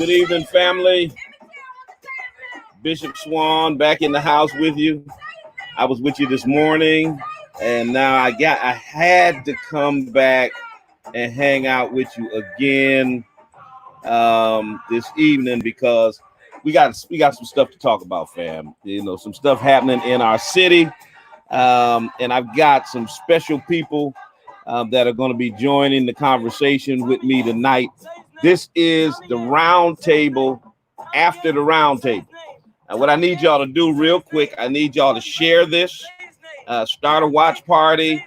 Good evening, family. Bishop Swan back in the house with you. I was with you this morning, and now I had to come back and hang out with you again this evening because we got some stuff to talk about, fam. You know, some stuff happening in our city, and I've got some special people that are going to be joining the conversation with me tonight. This is the Roundtable after the Roundtable. What I need y'all to do real quick, I need y'all to share this, start a watch party,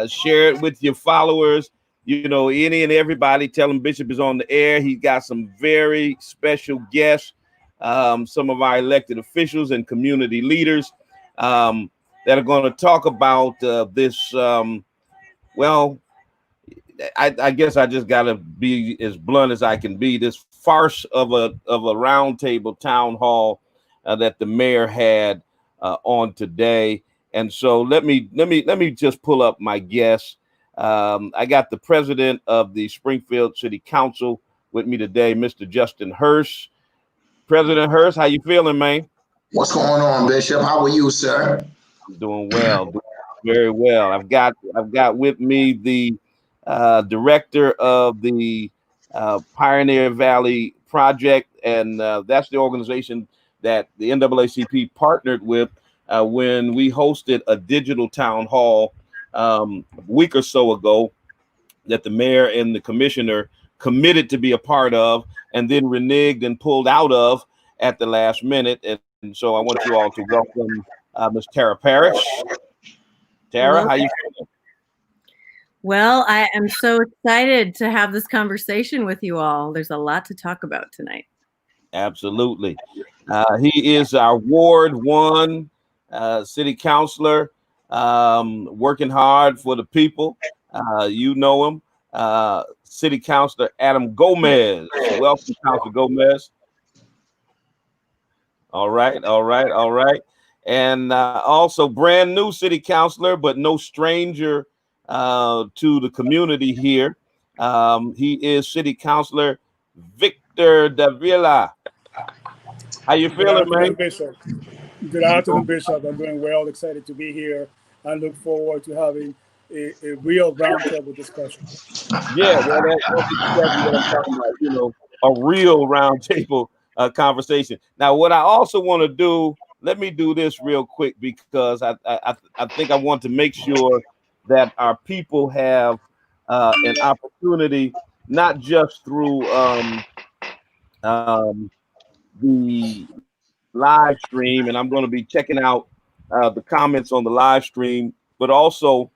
share it with your followers. You know, any and everybody. Tell them Bishop is on the air. He's got some very special guests, some of our elected officials and community leaders that are going to talk about this. Well, I guess I just got to be as blunt as I can be. This farce of a roundtable town hall that the mayor had on today. And so let me just pull up my guests. I got the president of the Springfield City Council with me today, Mr. Justin Hurst. President Hurst, how you feeling, man? What's going on, Bishop? How are you, sir? Doing well, doing very well. I've got with me the director of the Pioneer Valley Project, and that's the organization that the NAACP partnered with when we hosted a digital town hall a week or so ago that the mayor and the commissioner committed to be a part of and then reneged and pulled out of at the last minute. And so I want you all to welcome Ms. Tara Parrish. Tara, hello. how you feeling? Well, I am so excited to have this conversation with you all. There's a lot to talk about tonight. Absolutely. He is our Ward 1 city councilor, working hard for the people. You know him, City Councilor Adam Gomez. Welcome, Councilor Gomez. All right. And also brand new city councilor, but no stranger to the community here. He is City Councilor Victor Davila. How you feeling, man? Bishop. Good afternoon, Bishop. I'm doing well, excited to be here. I look forward to having a real roundtable discussion. Yeah, well, that's exactly what I'm talking about, you know, a real roundtable conversation. Now, what I also want to do, let me do this real quick because I think I want to make sure that our people have an opportunity, not just through the live stream, and I'm going to be checking out the comments on the live stream, but also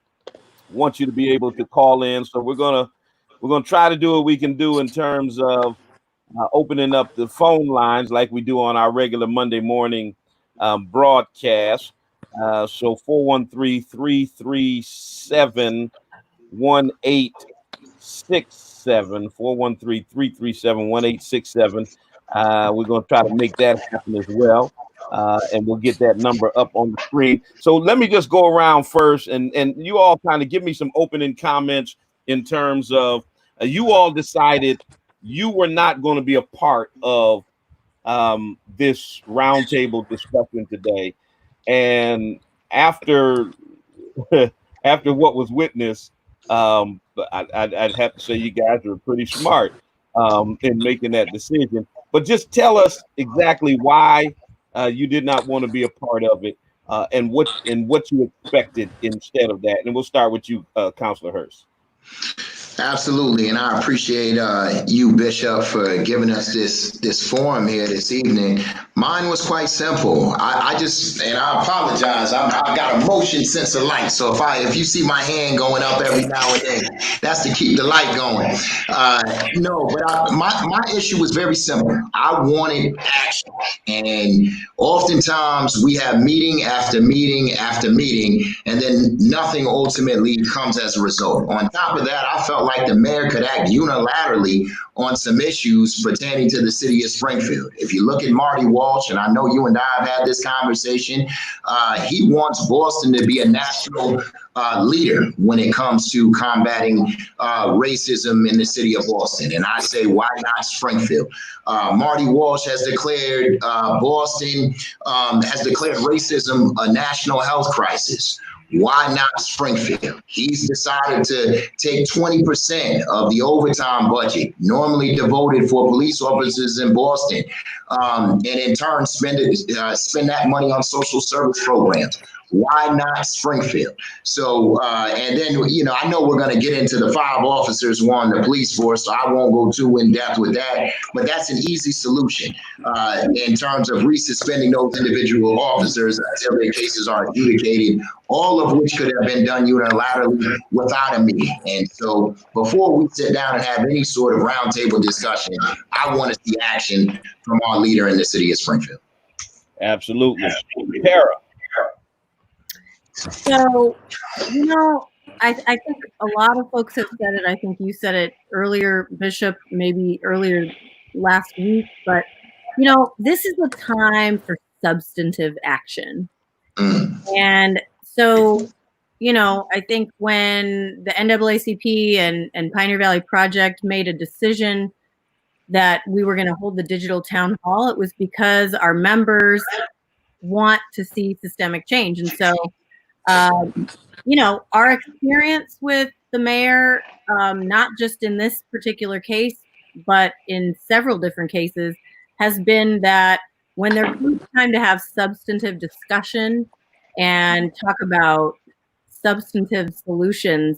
want you to be able to call in. So we're gonna try to do what we can do in terms of opening up the phone lines like we do on our regular Monday morning broadcast. So 413-337-1867, 413-337-1867. We're going to try to make that happen as well. And we'll get that number up on the screen. So let me just go around first and you all kind of give me some opening comments in terms of you all decided you were not going to be a part of this roundtable discussion today. And after what was witnessed, I'd have to say you guys are pretty smart in making that decision. But just tell us exactly why you did not want to be a part of it, and what you expected instead of that. And we'll start with you, Councilor Hurst. Absolutely, and I appreciate you, Bishop, for giving us this forum here this evening. Mine was quite simple. I apologize. I got a motion sensor light, so if you see my hand going up every now and then, that's to keep the light going. My issue was very simple. I wanted action, and oftentimes we have meeting after meeting after meeting, and then nothing ultimately comes as a result. On top of that, I felt like the mayor could act unilaterally on some issues pertaining to the city of Springfield. If you look at Marty Walsh, and I know you and I have had this conversation, he wants Boston to be a national leader when it comes to combating racism in the city of Boston. And I say, why not Springfield? Marty Walsh has declared Boston has declared racism a national health crisis. Why not Springfield? He's decided to take 20% of the overtime budget normally devoted for police officers in Boston, and in turn spend that money on social service programs. Why not Springfield? So, and then, I know we're going to get into the 5 officers who are on the police force, so I won't go too in depth with that, but that's an easy solution in terms of resuspending those individual officers until their cases are adjudicated, all of which could have been done unilaterally without a meeting. And so before we sit down and have any sort of roundtable discussion, I want to see action from our leader in the city of Springfield. Absolutely. Tara. So, I think a lot of folks have said it. I think you said it earlier, Bishop, maybe earlier last week, but this is a time for substantive action. And so, I think when the NAACP and Pioneer Valley Project made a decision that we were going to hold the digital town hall, it was because our members want to see systemic change. And so, our experience with the mayor, not just in this particular case, but in several different cases, has been that when there comes time to have substantive discussion and talk about substantive solutions,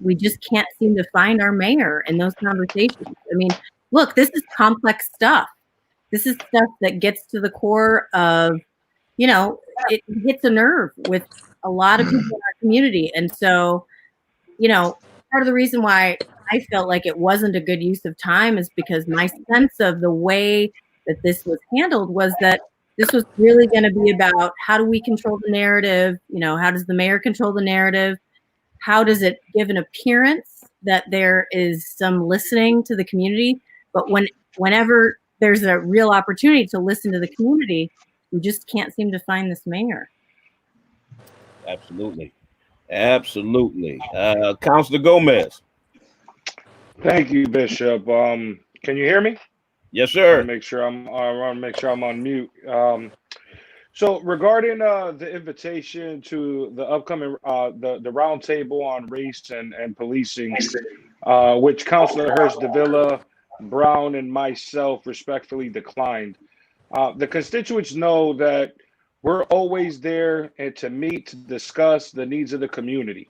we just can't seem to find our mayor in those conversations. I mean, look, this is complex stuff. This is stuff that gets to the core of, it hits a nerve with a lot of people in our community. And so, part of the reason why I felt like it wasn't a good use of time is because my sense of the way that this was handled was that this was really going to be about how do we control the narrative? How does the mayor control the narrative? How does it give an appearance that there is some listening to the community? But whenever there's a real opportunity to listen to the community, we just can't seem to find this mayor. Absolutely. Councilor Gomez. Thank you, Bishop. Can you hear me? Yes, sir. I want to make sure I'm on mute. So regarding the invitation to the upcoming the roundtable on race and policing, which Councilor Hurst Davila, Brown, and myself respectfully declined. The constituents know that we're always there and to meet, to discuss the needs of the community.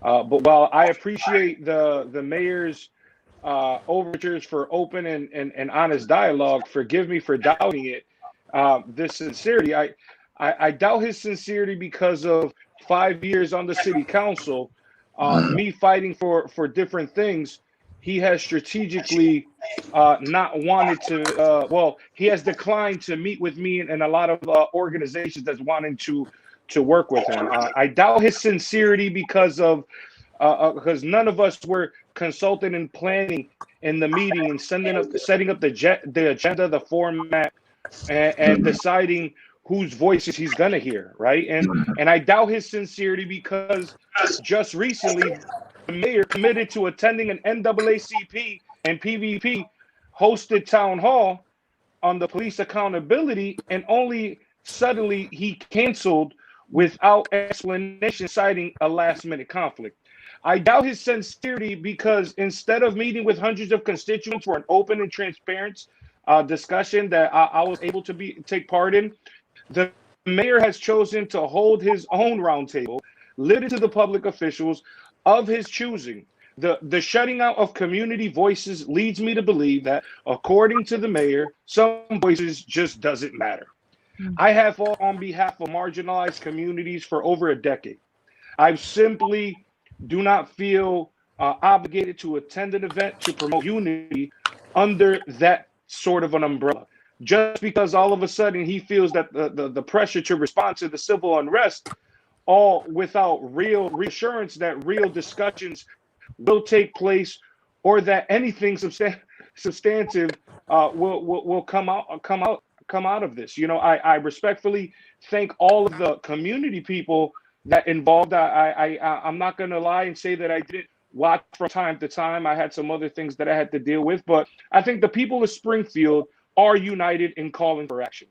But while I appreciate the mayor's overtures for open and honest dialogue, forgive me for doubting it. This sincerity, I doubt his sincerity because of 5 years on the city council, me fighting for different things. He has strategically not wanted to, he has declined to meet with me and a lot of organizations that's wanting to work with him. I doubt his sincerity because none of us were consulting and planning in the meeting and setting up the agenda, the format, and deciding whose voices he's gonna hear, right? And I doubt his sincerity because just recently the mayor committed to attending an NAACP and PVP hosted town hall on the police accountability, and only suddenly he canceled without explanation, citing a last-minute conflict. I doubt his sincerity because instead of meeting with hundreds of constituents for an open and transparent discussion that I was able to take part in, the mayor has chosen to hold his own roundtable, limited to the public officials of his choosing. The shutting out of community voices leads me to believe that, according to the mayor, some voices just doesn't matter. I have fought on behalf of marginalized communities for over a decade. I simply do not feel obligated to attend an event to promote unity under that sort of an umbrella. Just because all of a sudden he feels that the pressure to respond to the civil unrest, all without real reassurance that real discussions will take place, or that anything substantive will come out of this. I respectfully thank all of the community people that involved. I'm not going to lie and say that I didn't watch from time to time. I had some other things that I had to deal with, but I think the people of Springfield are united in calling for action.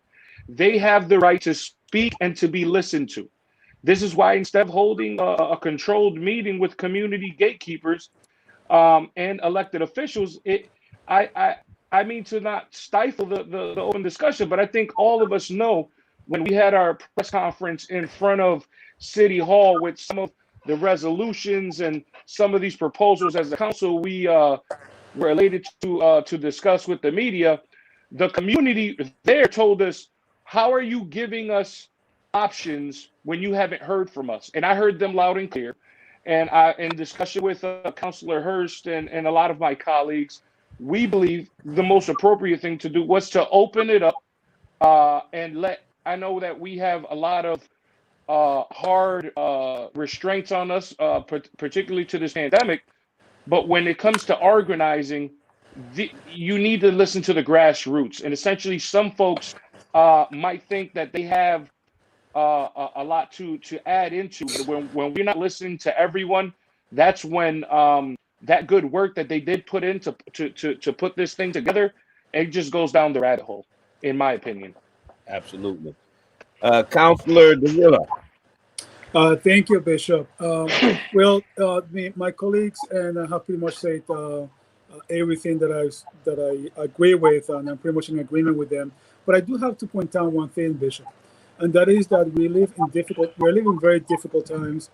They have the right to speak and to be listened to. This is why, instead of holding a controlled meeting with community gatekeepers and elected officials, I mean to not stifle the open discussion, but I think all of us know when we had our press conference in front of City Hall with some of the resolutions and some of these proposals as a council we were elated to discuss with the media, the community there told us, how are you giving us options when you haven't heard from us? And I heard them loud and clear. And in discussion with Councilor Hurst and a lot of my colleagues, we believe the most appropriate thing to do was to open it up and I know that we have a lot of hard restraints on us, particularly to this pandemic. But when it comes to organizing, you need to listen to the grassroots. And essentially, some folks might think that they have a lot to add into. But when we're not listening to everyone, that's when that good work that they did put in to put this thing together, it just goes down the rabbit hole, in my opinion. Absolutely. Councilor Davila. Thank you, Bishop. Well, my colleagues and I have pretty much said everything that I agree with, and I'm pretty much in agreement with them. But I do have to point out one thing, Bishop, and that is that we are living very difficult times.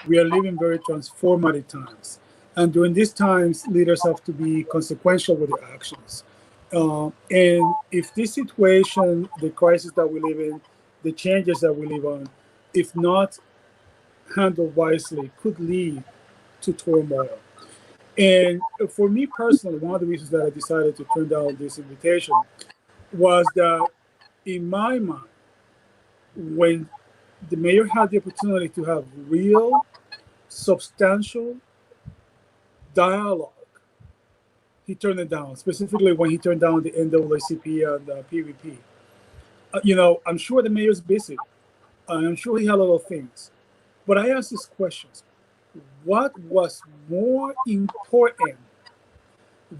We are living very transformative times, and during these times, leaders have to be consequential with their actions. And if this situation, the crisis that we live in, the changes that we live on, if not handled wisely, could lead to turmoil. And for me personally, one of the reasons that I decided to turn down this invitation was that, in my mind, when the mayor had the opportunity to have real, substantial dialogue, he turned it down, specifically when he turned down the NAACP and the PVP. I'm sure the mayor's busy, and I'm sure he had a lot of things. But I asked these questions. What was more important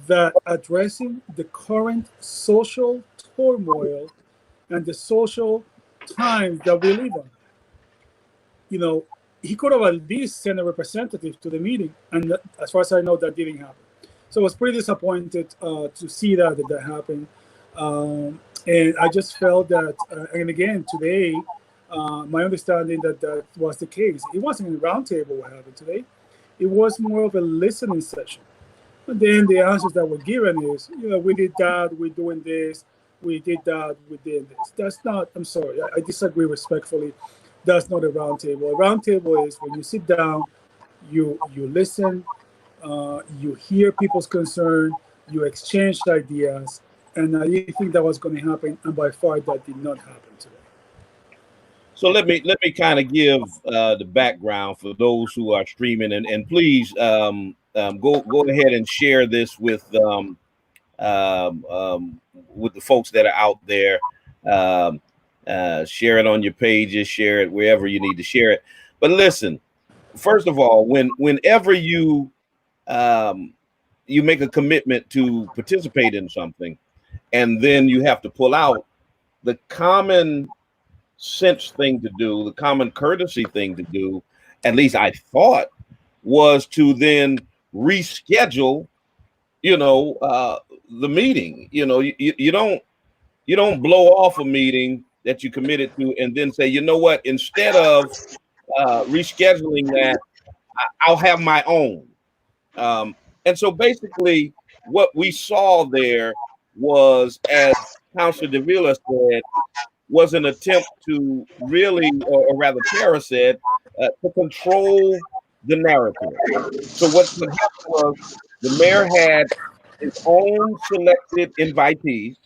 than addressing the current social turmoil and the social times that we live on? He could have at least sent a representative to the meeting, and as far as I know, that didn't happen. So I was pretty disappointed to see that happened. And I just felt that, and again, today, my understanding that was the case. It wasn't a roundtable what happened today. It was more of a listening session. And then the answers that were given is, we did that, we're doing this, we did that, we did this. That's not, I'm sorry, I disagree respectfully. That's not a roundtable. A roundtable is when you sit down, you listen, you hear people's concern, you exchange ideas, and I didn't think that was going to happen, and by far that did not happen today. So let me kind of give the background for those who are streaming, and please go ahead and share this with the folks that are out there. Share it on your pages, share it wherever you need to share it. But listen, first of all, whenever you make a commitment to participate in something, and then you have to pull out, the common sense thing to do, the common courtesy thing to do, at least I thought, was to then reschedule, the meeting. You don't blow off a meeting that you committed to and then say, you know what, instead of rescheduling that, I'll have my own. And so basically what we saw there was, as Councilor Davila said, was an attempt to really, or rather Tara said, to control the narrative. So what happened was the mayor had his own selected invitees.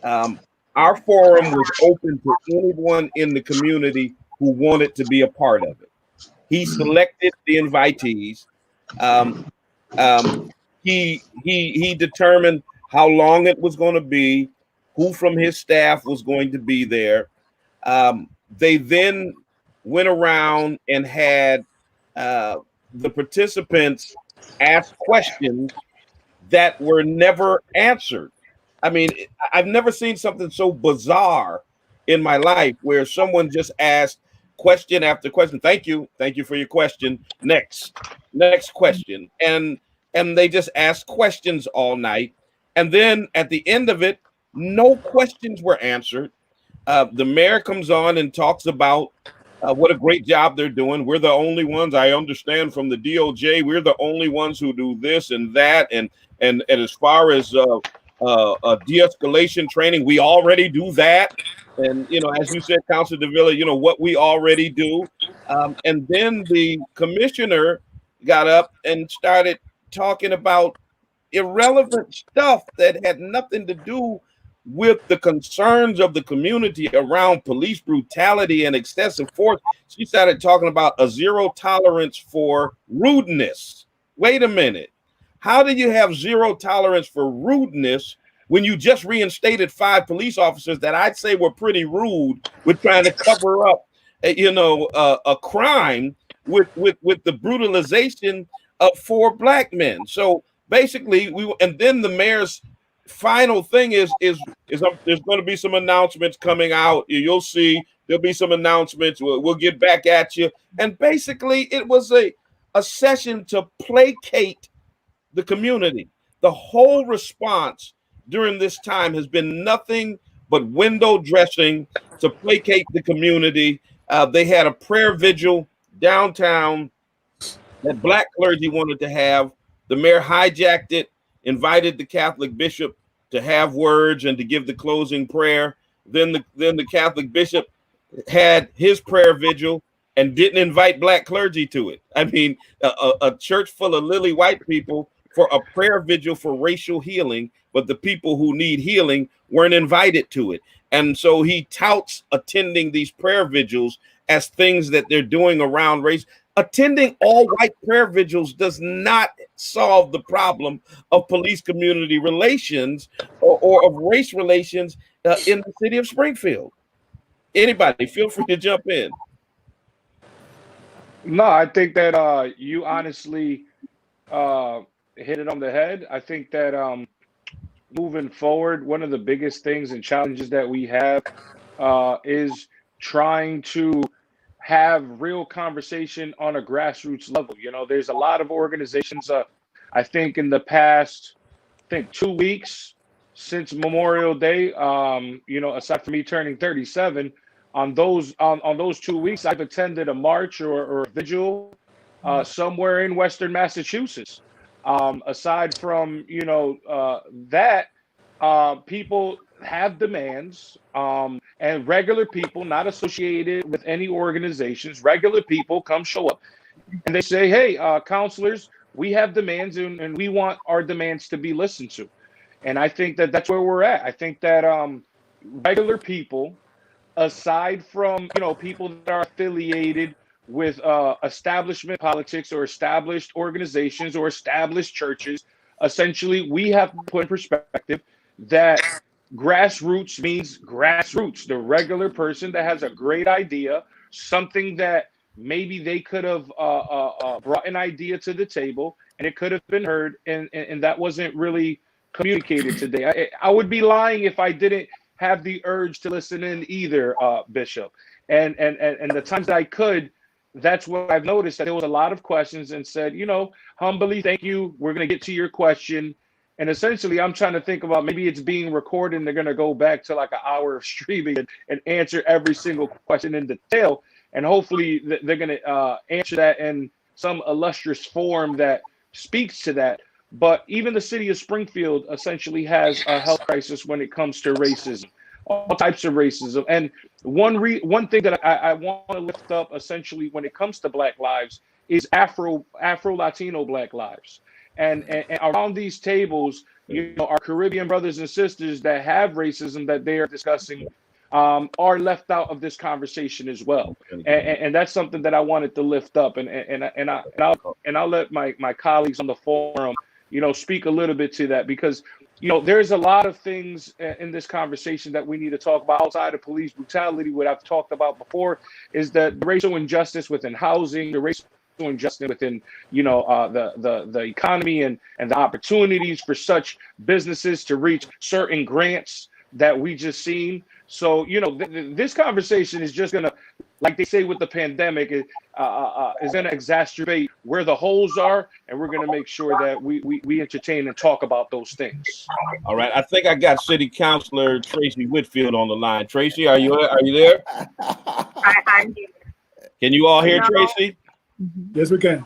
Our forum was open to anyone in the community who wanted to be a part of it. He selected the invitees. He determined how long it was going to be, who from his staff was going to be there. They then went around and had the participants ask questions that were never answered. I mean, I've never seen something so bizarre in my life where someone just asked question after question. Thank you for your question. Next question. And they just asked questions all night. And then at the end of it, no questions were answered. The mayor comes on and talks about what a great job they're doing. We're the only ones, I understand from the DOJ, we're the only ones who do this and that. And as far as de-escalation training, we already do that. And, you know, as you said, Councilor Davila, you know, what we already do. And then the commissioner got up and started talking about irrelevant stuff that had nothing to do with the concerns of the community around police brutality and excessive force. She started talking about a zero tolerance for rudeness. Wait a minute. How do you have zero tolerance for rudeness when you just reinstated 5 police officers that I'd say were pretty rude with trying to cover up, a crime with the brutalization of 4 black men? So basically, and then the mayor's final thing is there's going to be some announcements coming out. You'll see there'll be some announcements. We'll get back at you. And basically, it was a session to placate the community. The whole response during this time has been nothing but window dressing to placate the community. They had a prayer vigil downtown that black clergy wanted to have. The mayor hijacked it, invited the Catholic bishop to have words and to give the closing prayer. Then the Catholic bishop had his prayer vigil and didn't invite black clergy to it. I mean, a church full of lily white people for a prayer vigil for racial healing, but the people who need healing weren't invited to it. And so he touts attending these prayer vigils as things that they're doing around race. Attending all white prayer vigils does not solve the problem of police community relations or of race relations in the city of Springfield. Anybody, feel free to jump in. No, I think that you honestly hit it on the head. I think that moving forward, one of the biggest things and challenges that we have is trying to have real conversation on a grassroots level. You know, there's a lot of organizations, I think in the past, 2 weeks since Memorial Day, you know, aside from me turning 37, on those 2 weeks, I've attended a march or a vigil somewhere in Western Massachusetts. Aside from, you know, that, people have demands, and regular people not associated with any organizations, regular people come show up and they say, hey, counselors, we have demands and we want our demands to be listened to. And I think that that's where we're at. I think that regular people, aside from, you know, people that are affiliated with establishment politics or established organizations or established churches, essentially we have to put in perspective that grassroots means grassroots. The regular person that has a great idea, something that maybe they could have brought an idea to the table and it could have been heard, and that wasn't really communicated today. I would be lying if I didn't have the urge to listen in either, Bishop. And the times that I could, that's what I've noticed, that there was a lot of questions and said, you know, humbly, thank you. We're going to get to your question. And essentially, I'm trying to think about maybe it's being recorded and they're going to go back to like an hour of streaming and answer every single question in detail. And hopefully they're going to answer that in some illustrious form that speaks to that. But even the city of Springfield essentially has a health crisis when it comes to racism, all types of racism. And one thing that I want to lift up essentially when it comes to Black lives is Afro-Latino Black lives. And around these tables, you know, our Caribbean brothers and sisters that have racism that they are discussing are left out of this conversation as well. And that's something that I wanted to lift up. And I'll let my colleagues on the forum, you know, speak a little bit to that, because, you know, there's a lot of things in this conversation that we need to talk about outside of police brutality. What I've talked about before is the racial injustice within housing, the racial injustice within, you know, the economy and the opportunities for such businesses to reach certain grants that we just seen. So, you know, this conversation is just gonna, like they say with the pandemic, is gonna exacerbate where the holes are, and we're gonna make sure that we entertain and talk about those things. All right, I think I got City Councilor Tracy Whitfield on the line. Tracy, are you there? I'm here. Can you all hear Tracy? Yes, we can.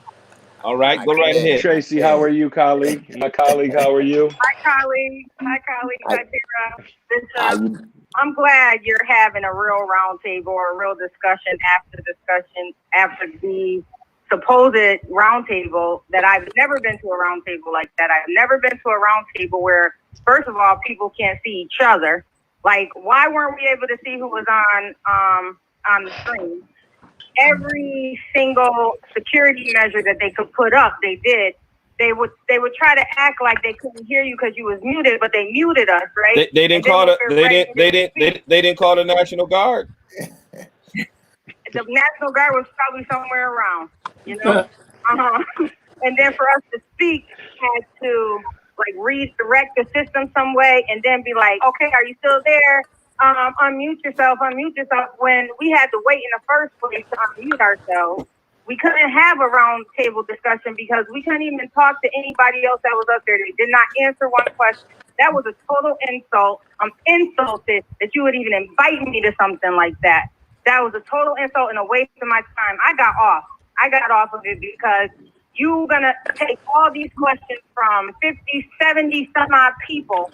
All right, go right ahead. Tracy, how are you, colleague? My colleague, how are you? Hi, colleague. Hi, Bishop. I'm glad you're having a real roundtable or a real discussion after the supposed roundtable that I've never been to a roundtable like that. I've never been to a roundtable where, first of all, people can't see each other. Like, why weren't we able to see who was on the screen? Every single security measure that they could put up, they did. They would try to act like they couldn't hear you because you was muted, but they muted us, right? They didn't call the National Guard. The National Guard was probably somewhere around, you know. And then for us to speak, had to like redirect the system some way, and then be like, okay, are you still there? Unmute yourself. When we had to wait in the first place to unmute ourselves, we couldn't have a round table discussion because we couldn't even talk to anybody else that was up there. They did not answer one question. That was a total insult. I'm insulted that you would even invite me to something like that. That was a total insult and a waste of my time. I got off of it because you're going to take all these questions from 50, 70 some odd people,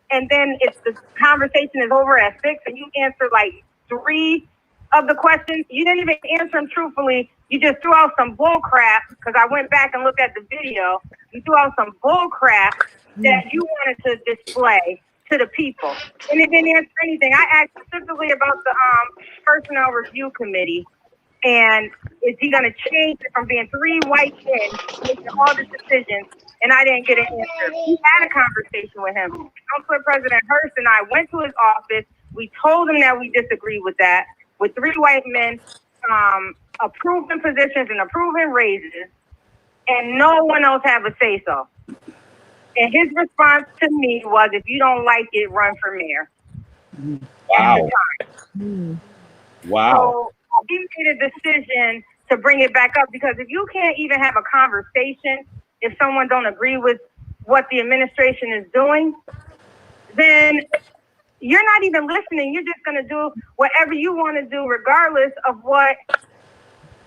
and then the conversation is over at 6 and you answer like 3 of the questions. You didn't even answer them truthfully. You just threw out some bull crap because I went back and looked at the video. You threw out some bull crap that you wanted to display to the people. And it didn't answer anything. I asked specifically about the personnel review committee. And is he going to change it from being 3 white men making all the decisions? And I didn't get an answer. We had a conversation with him. Council President Hurst and I went to his office. We told him that we disagree with that, with 3 white men approving positions and approving raises, and no one else have a say-so. And his response to me was, if you don't like it, run for mayor. Wow. Wow. So we made a decision to bring it back up because if you can't even have a conversation, if someone don't agree with what the administration is doing, then you're not even listening. You're just going to do whatever you want to do, regardless of what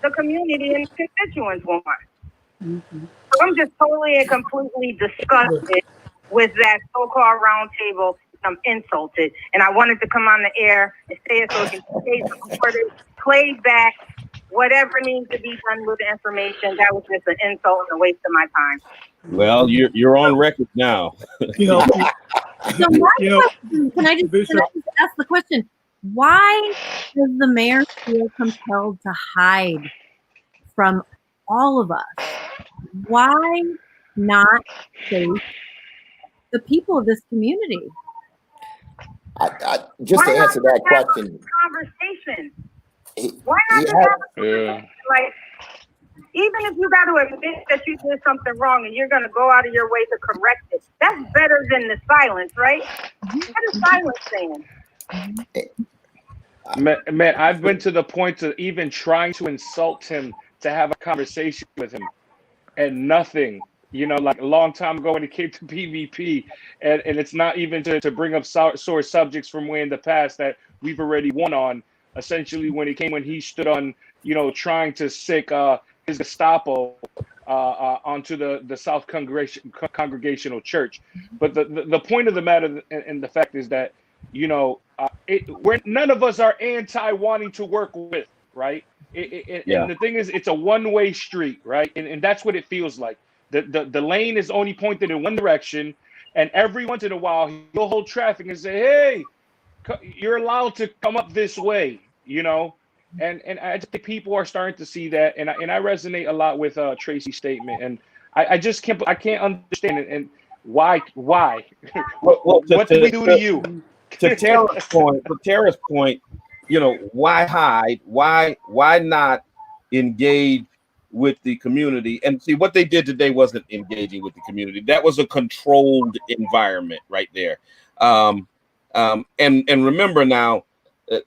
the community and constituents want. Mm-hmm. So I'm just totally and completely disgusted with that so-called roundtable. I'm insulted, and I wanted to come on the air and say it so it can stay recorded, played back, whatever needs to be done with the information. That was just an insult and a waste of my time. Well, you're on record now. So question, can I just ask the question? Why does the mayor feel compelled to hide from all of us? Why not face the people of this community? Just to answer that question, conversation. Why not just have a conversation? Like, even if you got to admit that you did something wrong and you're going to go out of your way to correct it, that's better than the silence, right? What is silence saying? Man, I've been to the point of even trying to insult him to have a conversation with him, and nothing. You know, like a long time ago when it came to PvP, and it's not even to bring up sore subjects from way in the past that we've already won on. Essentially, when he stood on, you know, trying to sick his Gestapo onto the South Congregational Church. But the point of the matter and the fact is that, you know, none of us are anti-wanting to work with, right? And the thing is, it's a one-way street, right? And that's what it feels like. The lane is only pointed in one direction, and every once in a while he'll hold traffic and say, "Hey, you're allowed to come up this way," you know. And I think people are starting to see that, and I resonate a lot with Tracy's statement, and I just can't understand it, and why? Well, what did we do to you? To Tara's point, you know, why hide? Why not engage with the community? And see, what they did today wasn't engaging with the community. That was a controlled environment right there. And remember now,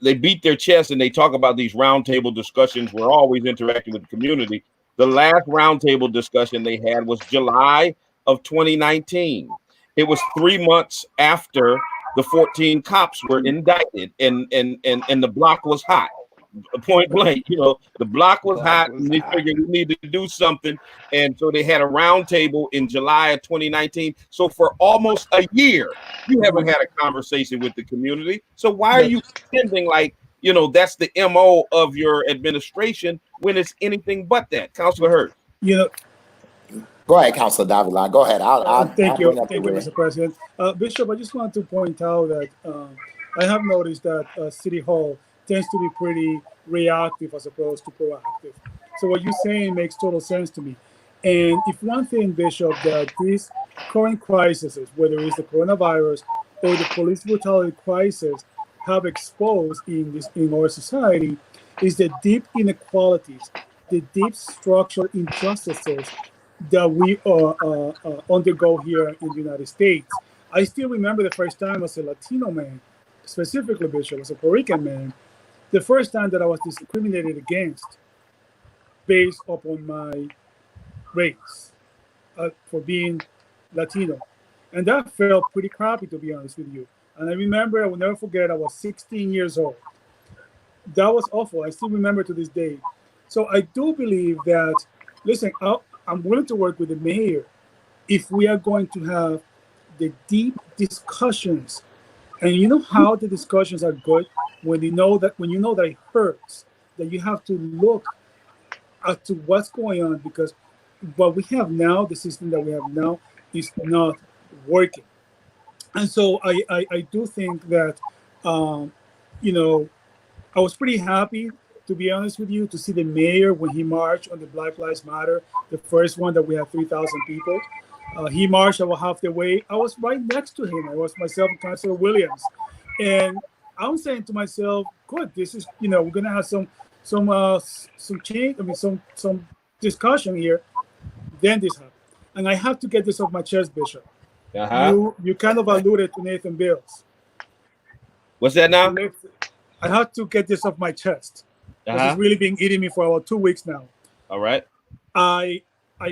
they beat their chest and they talk about these roundtable discussions. We're always interacting with the community. The last roundtable discussion they had was July of 2019. It was 3 months after the 14 cops were indicted, and the block was hot. Point blank, the block was hot, and they figured we need to do something, and so they had a roundtable in July of 2019. So for almost a year, you haven't had a conversation with the community. So why are you pretending like that's the MO of your administration when it's anything but that, Councilor Hurd? Go ahead, Councilor Davila. Go ahead. Thank you, Mr. President. Bishop, I just want to point out that I have noticed that City Hall tends to be pretty reactive as opposed to proactive. So what you're saying makes total sense to me. And if one thing, Bishop, that these current crises, whether it's the coronavirus or the police brutality crisis, have exposed in our society, is the deep inequalities, the deep structural injustices that we undergo here in the United States. I still remember the first time as a Latino man, specifically, Bishop, as a Puerto Rican man, the first time that I was discriminated against based upon my race for being Latino. And that felt pretty crappy, to be honest with you. And I remember, I will never forget, I was 16 years old. That was awful. I still remember to this day. So I do believe that, listen, I'm willing to work with the mayor if we are going to have the deep discussions. And you know how the discussions are good? When you know that it hurts, that you have to look at to what's going on, because what we have now, the system that we have now, is not working. And so I do think that, I was pretty happy, to be honest with you, to see the mayor when he marched on the Black Lives Matter, the first one that we had 3,000 people. He marched about half the way. I was right next to him. I was myself and Councilor Williams. And I'm saying to myself, good, this is, we're going to have some change, some discussion here. Then this happened. And I have to get this off my chest, Bishop. You kind of alluded to Nathan Bills. What's that now? I have to get this off my chest. It's really been eating me for about 2 weeks now. All right. I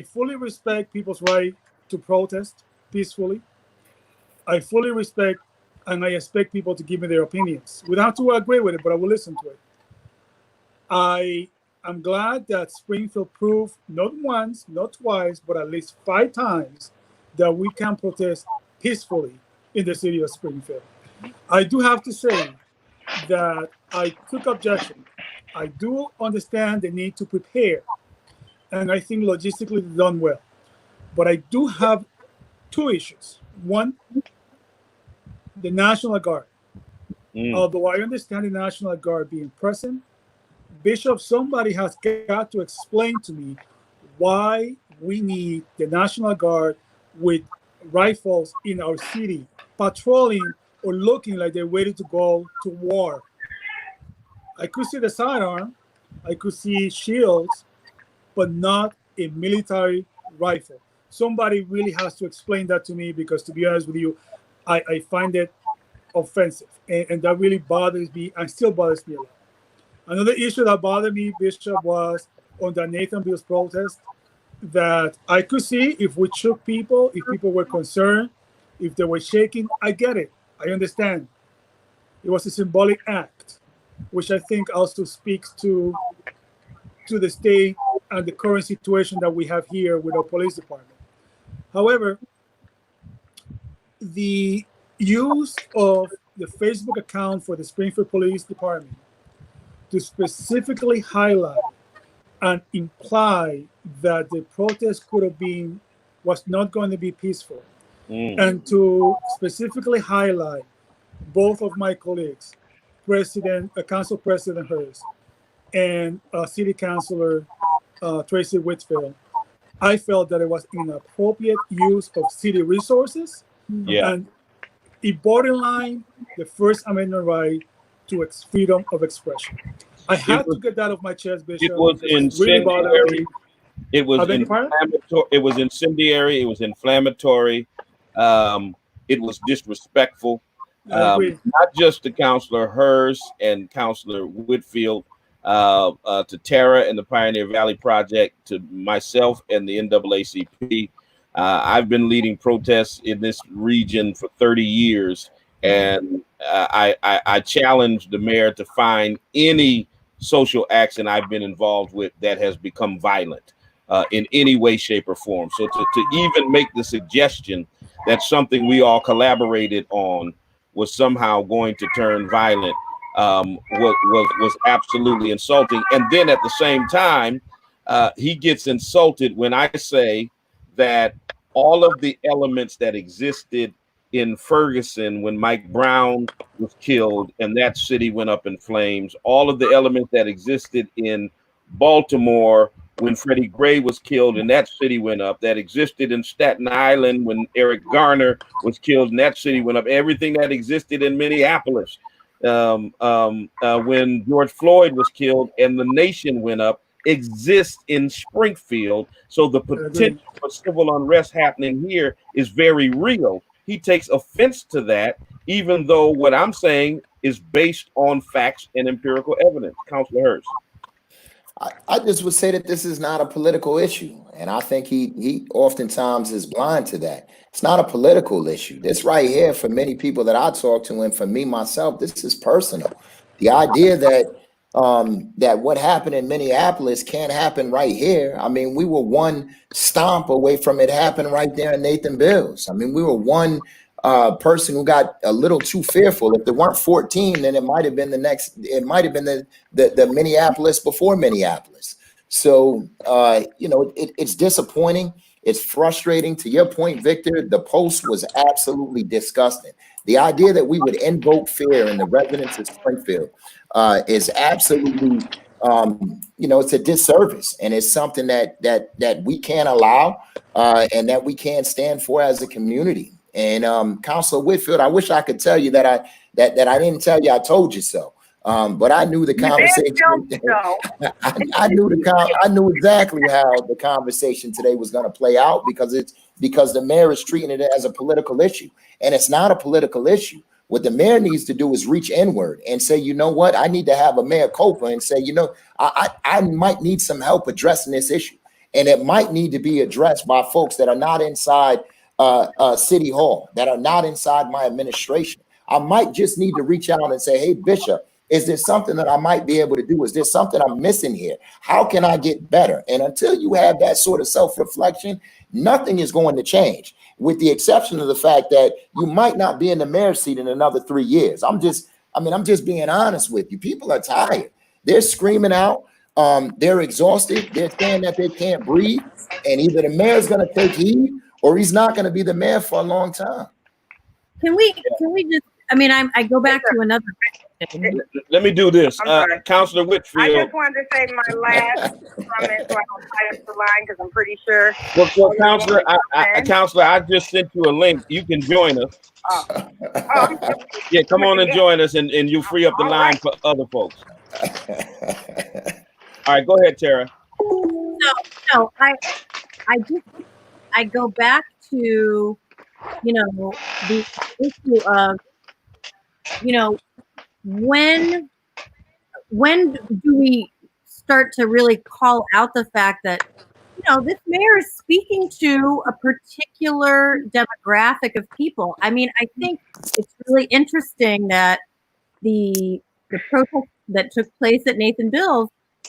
fully respect people's right to protest peacefully. I fully respect and I expect people to give me their opinions. We don't have to agree with it, but I will listen to it. I'm glad that Springfield proved not once, not twice, but at least 5 times that we can protest peacefully in the city of Springfield. I do have to say that I took objection. I do understand the need to prepare, and I think logistically done well. But I do have 2 issues. One, the National Guard. Although I understand the National Guard being present, Bishop, somebody has got to explain to me why we need the National Guard with rifles in our city, patrolling or looking like they're ready to go to war. I could see the sidearm, I could see shields, but not a military rifle. Somebody really has to explain that to me, because to be honest with you, I find it offensive, and that really bothers me and still bothers me a lot. Another issue that bothered me, Bishop, was on the Nathan Bills protest, that I could see if we shook people, if people were concerned, if they were shaking. I get it. I understand. It was a symbolic act, which I think also speaks to the state and the current situation that we have here with our police department. However, the use of the Facebook account for the Springfield Police Department to specifically highlight and imply that the protest was not going to be peaceful, and to specifically highlight both of my colleagues, Council President Hurst and City Councilor Tracy Whitfield, I felt that it was inappropriate use of city resources, and it borderline the First Amendment right to freedom of expression. I had to get that off my chest, Bishop. It was incendiary. It was incendiary. It was inflammatory. It was disrespectful. I agree. Not just to Councilor Hurst and Councilor Whitfield, to Tara and the Pioneer Valley Project, to myself and the NAACP. I've been leading protests in this region for 30 years, and I challenge the mayor to find any social action I've been involved with that has become violent in any way, shape, or form. So to even make the suggestion that something we all collaborated on was somehow going to turn violent was absolutely insulting. And then at the same time, he gets insulted when I say that all of the elements that existed in Ferguson when Mike Brown was killed and that city went up in flames, all of the elements that existed in Baltimore when Freddie Gray was killed and that city went up, that existed in Staten Island when Eric Garner was killed and that city went up, everything that existed in Minneapolis when George Floyd was killed and the nation went up, exists in Springfield. So the potential for civil unrest happening here is very real. He takes offense to that, even though what I'm saying is based on facts and empirical evidence. Councilor Hurst. I just would say that this is not a political issue. And I think he oftentimes is blind to that. It's not a political issue. This right here, for many people that I talk to, and for me, myself, this is personal. The idea that that what happened in Minneapolis can't happen right here. I mean, we were one stomp away from it happening right there in Nathan Bills. I mean, we were one person who got a little too fearful. If there weren't 14, then it might have been the Minneapolis before Minneapolis. So, it's disappointing. It's frustrating. To your point, Victor, the post was absolutely disgusting. The idea that we would invoke fear in the residents of Springfield is absolutely, it's a disservice, and it's something that we can't allow and that we can't stand for as a community. And Councilor Whitfield, I wish I could tell you that I didn't tell you I told you so. But I knew the conversation. I knew exactly how the conversation today was going to play out because the mayor is treating it as a political issue, and it's not a political issue. What the mayor needs to do is reach inward and say, you know what, I need to have a mea culpa and say, I might need some help addressing this issue, and it might need to be addressed by folks that are not inside City Hall, that are not inside my administration. I might just need to reach out and say, hey, Bishop, is there something that I might be able to do? Is there something I'm missing here? How can I get better? And until you have that sort of self-reflection, nothing is going to change, with the exception of the fact that you might not be in the mayor's seat in another 3 years. I'm just being honest with you. People are tired. They're screaming out. They're exhausted. They're saying that they can't breathe. And either the mayor's going to take heed or he's not going to be the mayor for a long time. Can we just, I go back to another question. Let me do this. Councilor Whitfield. I just wanted to say my last comment so I don't tie up the line because I'm pretty sure. Well, Councilor, I just sent you a link. You can join us. Yeah, come on and join us, and you free up the line for other folks. All right, go ahead, Tara. No, I go back to, the issue of, when do we start to really call out the fact that, this mayor is speaking to a particular demographic of people? I think it's really interesting that the protest that took place at Nathan Bills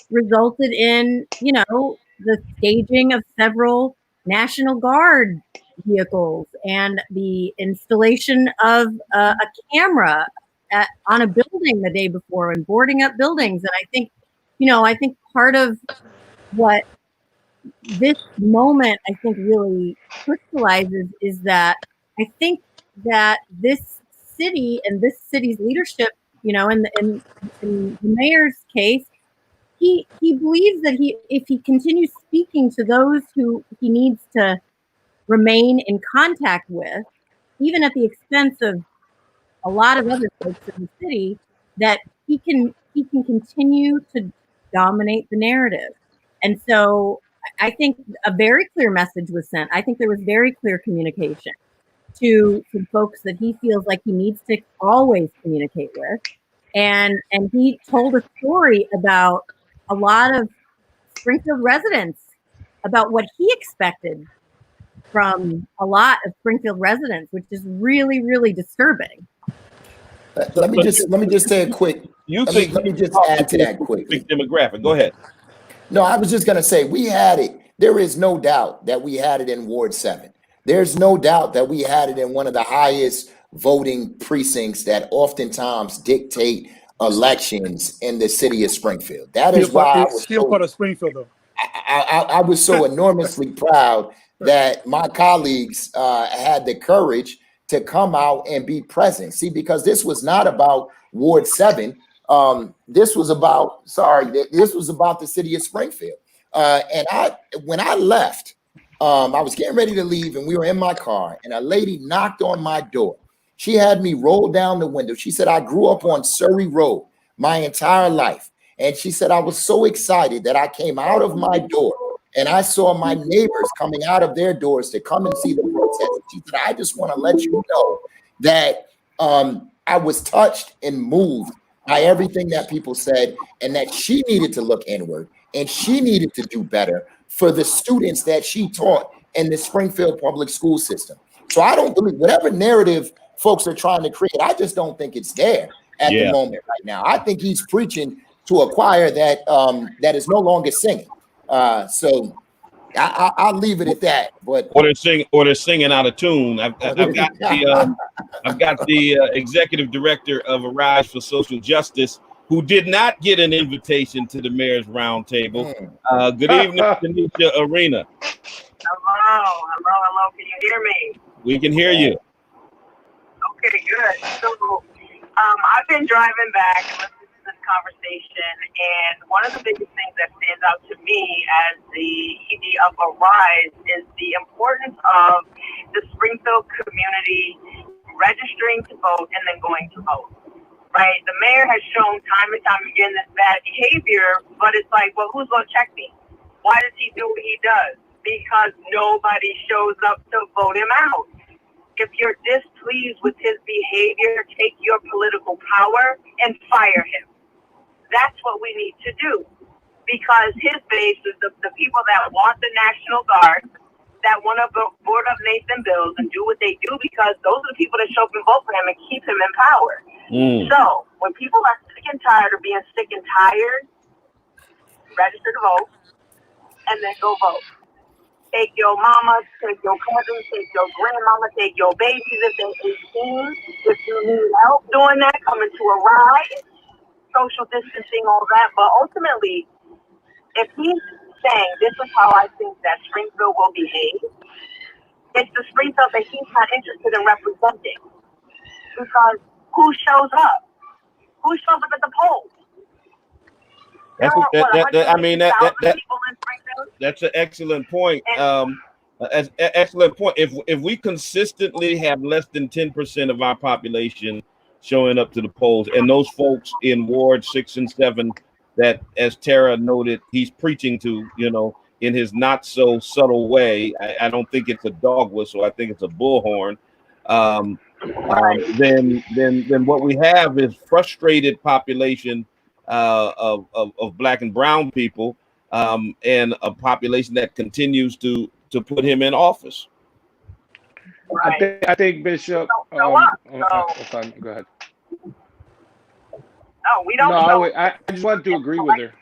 resulted in, the staging of several National Guard vehicles and the installation of a camera on a building the day before and boarding up buildings. And I think part of what this moment really crystallizes is that I think that this city and this city's leadership, in the mayor's case, he believes that if he continues speaking to those who he needs to remain in contact with, even at the expense of a lot of other folks in the city, that he can continue to dominate the narrative. And so I think a very clear message was sent. I think there was very clear communication. to some folks that he feels like he needs to always communicate with. And he told a story about a lot of Springfield residents, about what he expected from a lot of Springfield residents, which is really, really disturbing. Let me just say a quick. Let me just add to that quickly. Demographic. Go ahead. No, I was just going to say we had it. There is no doubt that we had it in Ward 7. There's no doubt that we had it in one of the highest voting precincts that oftentimes dictate elections in the city of Springfield. That is why it's still part of Springfield, though. I was so enormously proud that my colleagues had the courage to come out and be present. See, because this was not about Ward 7. This was about the city of Springfield. And when I left, I was getting ready to leave and we were in my car and a lady knocked on my door. She had me roll down the window. She said, I grew up on Surrey Road my entire life. And she said, I was so excited that I came out of my door and I saw my neighbors coming out of their doors to come and see the protest. She said, I just want to let you know that I was touched and moved by everything that people said, and that she needed to look inward and she needed to do better for the students that she taught in the Springfield public school system. So I don't believe whatever narrative folks are trying to create, I just don't think it's there at the moment right now. I think he's preaching to a choir that that is no longer singing. So I'll leave it at that. But or they're singing out of tune. I've got the executive director of Arise for Social Justice, who did not get an invitation to the mayor's roundtable. Good evening, Tanisha Arena. Hello. Can you hear me? We can hear you. Okay, good. So, I've been driving back and listening to this conversation, and one of the biggest things that stands out to me as the ED of Arise is the importance of the Springfield community registering to vote and then going to vote. Right? The mayor has shown time and time again this bad behavior, but it's like, well, who's going to check me? Why does he do what he does? Because nobody shows up to vote him out. If you're displeased with his behavior, take your political power and fire him. That's what we need to do. Because his base is the people that want the National Guard, that want to board up Nathan bills and do what they do, because those are the people that show up and vote for him and keep him in power. So when people are sick and tired of being sick and tired, register to vote and then go vote. Take your mama, take your cousins, take your grandmama, take your babies if they're 18. If you need help doing that, come into Arise, social distancing, all that. But ultimately, if he's saying this is how I think that Springfield will behave, it's the Springfield that he's not interested in representing. Because who shows up? Who shows up at the polls? That's an excellent point. Excellent point. If we consistently have less than 10% of our population showing up to the polls, and those folks in Ward 6 and 7 that, as Tara noted, he's preaching to, in his not so subtle way. I don't think it's a dog whistle. I think it's a bullhorn. Then what we have is frustrated population of Black and brown people, and a population that continues to put him in office. Right. I think Bishop. Go ahead. No, we don't. I just wanted to agree with her.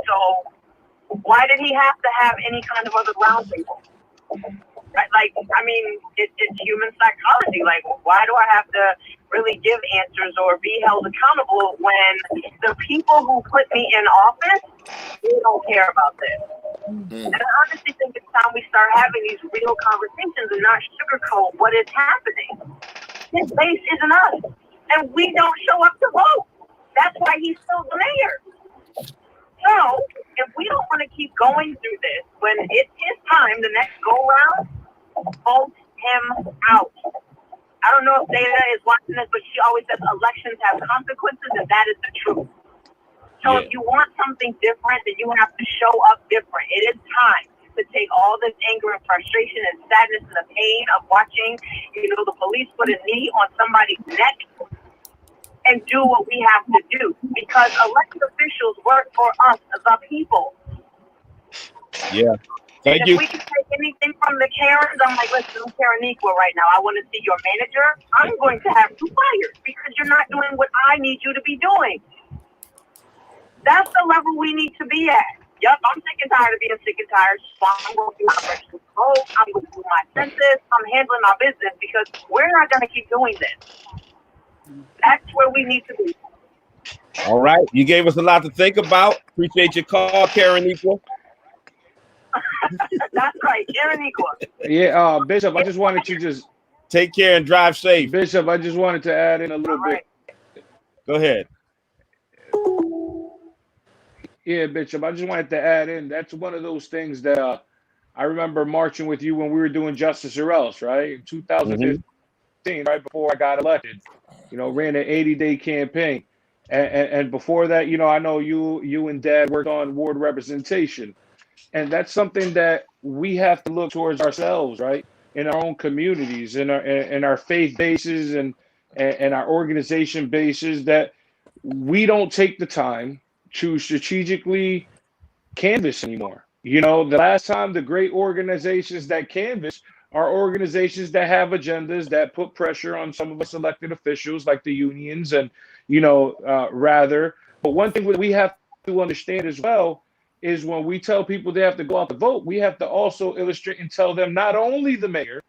So why did he have to have any kind of other roundtable? Like, I mean, it's human psychology. Like, why do I have to really give answers or be held accountable when the people who put me in office, they don't care about this? And I honestly think it's time we start having these real conversations and not sugarcoat what is happening. His base isn't us, and we don't show up to vote. That's why he's still the mayor. So, if we don't want to keep going through this, when it's his time, the next go-round, vote him out. I don't know if Dana is watching this, but she always says elections have consequences, and that is the truth. So if you want something different, then you have to show up different. It is time. to take all this anger and frustration and sadness and the pain of watching, the police put a knee on somebody's neck and do what we have to do, because elected officials work for us, the people. Yeah. Thank and you. if we can take anything from the Karens, I'm like, listen, I'm Karen Equal right now. I want to see your manager. I'm going to have you fired because you're not doing what I need you to be doing. That's the level we need to be at. Yep, I'm sick and tired of being sick and tired. So I'm going to do my registered vote. I'm going to do my census. I'm handling my business because we're not going to keep doing this. That's where we need to be. All right. You gave us a lot to think about. Appreciate your call, Karen Equal. That's right, Karen Equal. Yeah, Bishop, I just wanted to just take care and drive safe. Bishop, I just wanted to add in a little bit. Go ahead. Yeah, Bishop, I just wanted to add in. That's one of those things that I remember marching with you when we were doing Justice or Else, right? In 2015, right before I got elected, ran an 80-day campaign. And before that, I know you and Dad worked on ward representation. And that's something that we have to look towards ourselves, right? In our own communities, in our faith bases and our organization bases, that we don't take the time to strategically canvass anymore. The last time the great organizations that canvass are organizations that have agendas that put pressure on some of us elected officials, like the unions, and rather. But one thing that we have to understand as well is when we tell people they have to go out to vote, we have to also illustrate and tell them not only the mayor,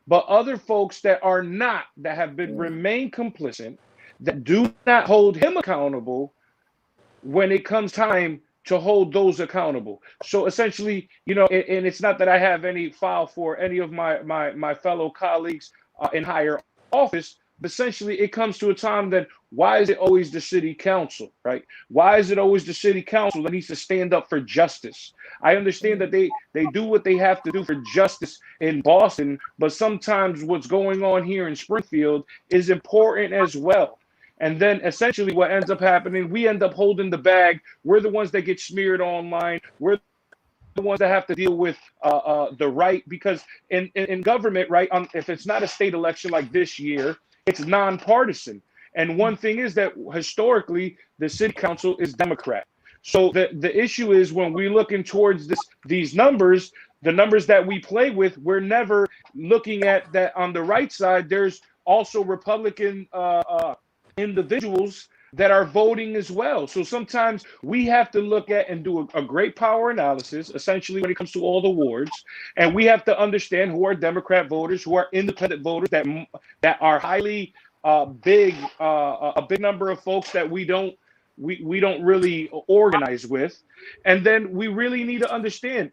but other folks that have been remain complicit, that do not hold him accountable when it comes time to hold those accountable. So essentially, and it's not that I have any file for any of my fellow colleagues in higher office, but essentially it comes to a time that why is it always the city council, right? Why is it always the city council that needs to stand up for justice? I understand that they do what they have to do for justice in Boston, but sometimes what's going on here in Springfield is important as well. And then essentially what ends up happening, we end up holding the bag. We're the ones that get smeared online. We're the ones that have to deal with the right, because in government, right, if it's not a state election like this year, it's nonpartisan. And one thing is that historically, the city council is Democrat. So the issue is when we're looking towards these numbers, the numbers that we play with, we're never looking at that on the right side. There's also Republican individuals that are voting as well. So sometimes we have to look at and do a great power analysis, essentially when it comes to all the wards, and we have to understand who are Democrat voters, who are independent voters that are highly big, a big number of folks that we don't really organize with. And then we really need to understand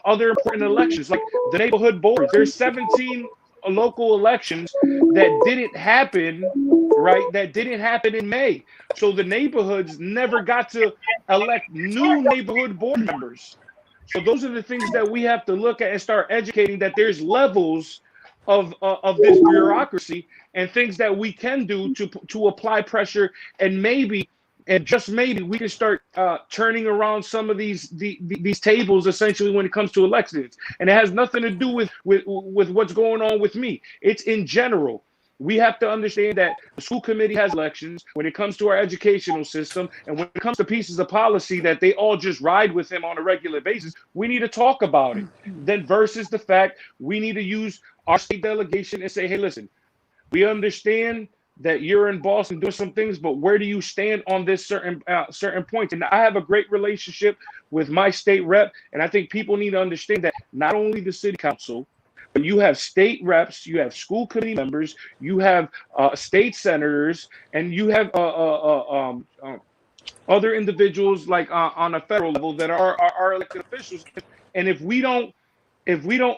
other important elections, like the neighborhood boards. There's 17 local elections that didn't happen, right? That didn't happen in May. So the neighborhoods never got to elect new neighborhood board members. So those are the things that we have to look at and start educating, that there's levels of this bureaucracy and things that we can do to apply pressure, and maybe, and just maybe, we can start turning around some of these tables, essentially, when it comes to elections. And it has nothing to do with what's going on with me. It's in general. We have to understand that the school committee has elections when it comes to our educational system, and when it comes to pieces of policy that they all just ride with him on a regular basis. We need to talk about it. Then versus the fact we need to use our state delegation and say, hey, listen, we understand that you're in Boston doing some things, but where do you stand on this certain points? And I have a great relationship with my state rep, and I think people need to understand that not only the city council, but you have state reps, you have school committee members, you have state senators, and you have other individuals like on a federal level that are elected officials. And if we don't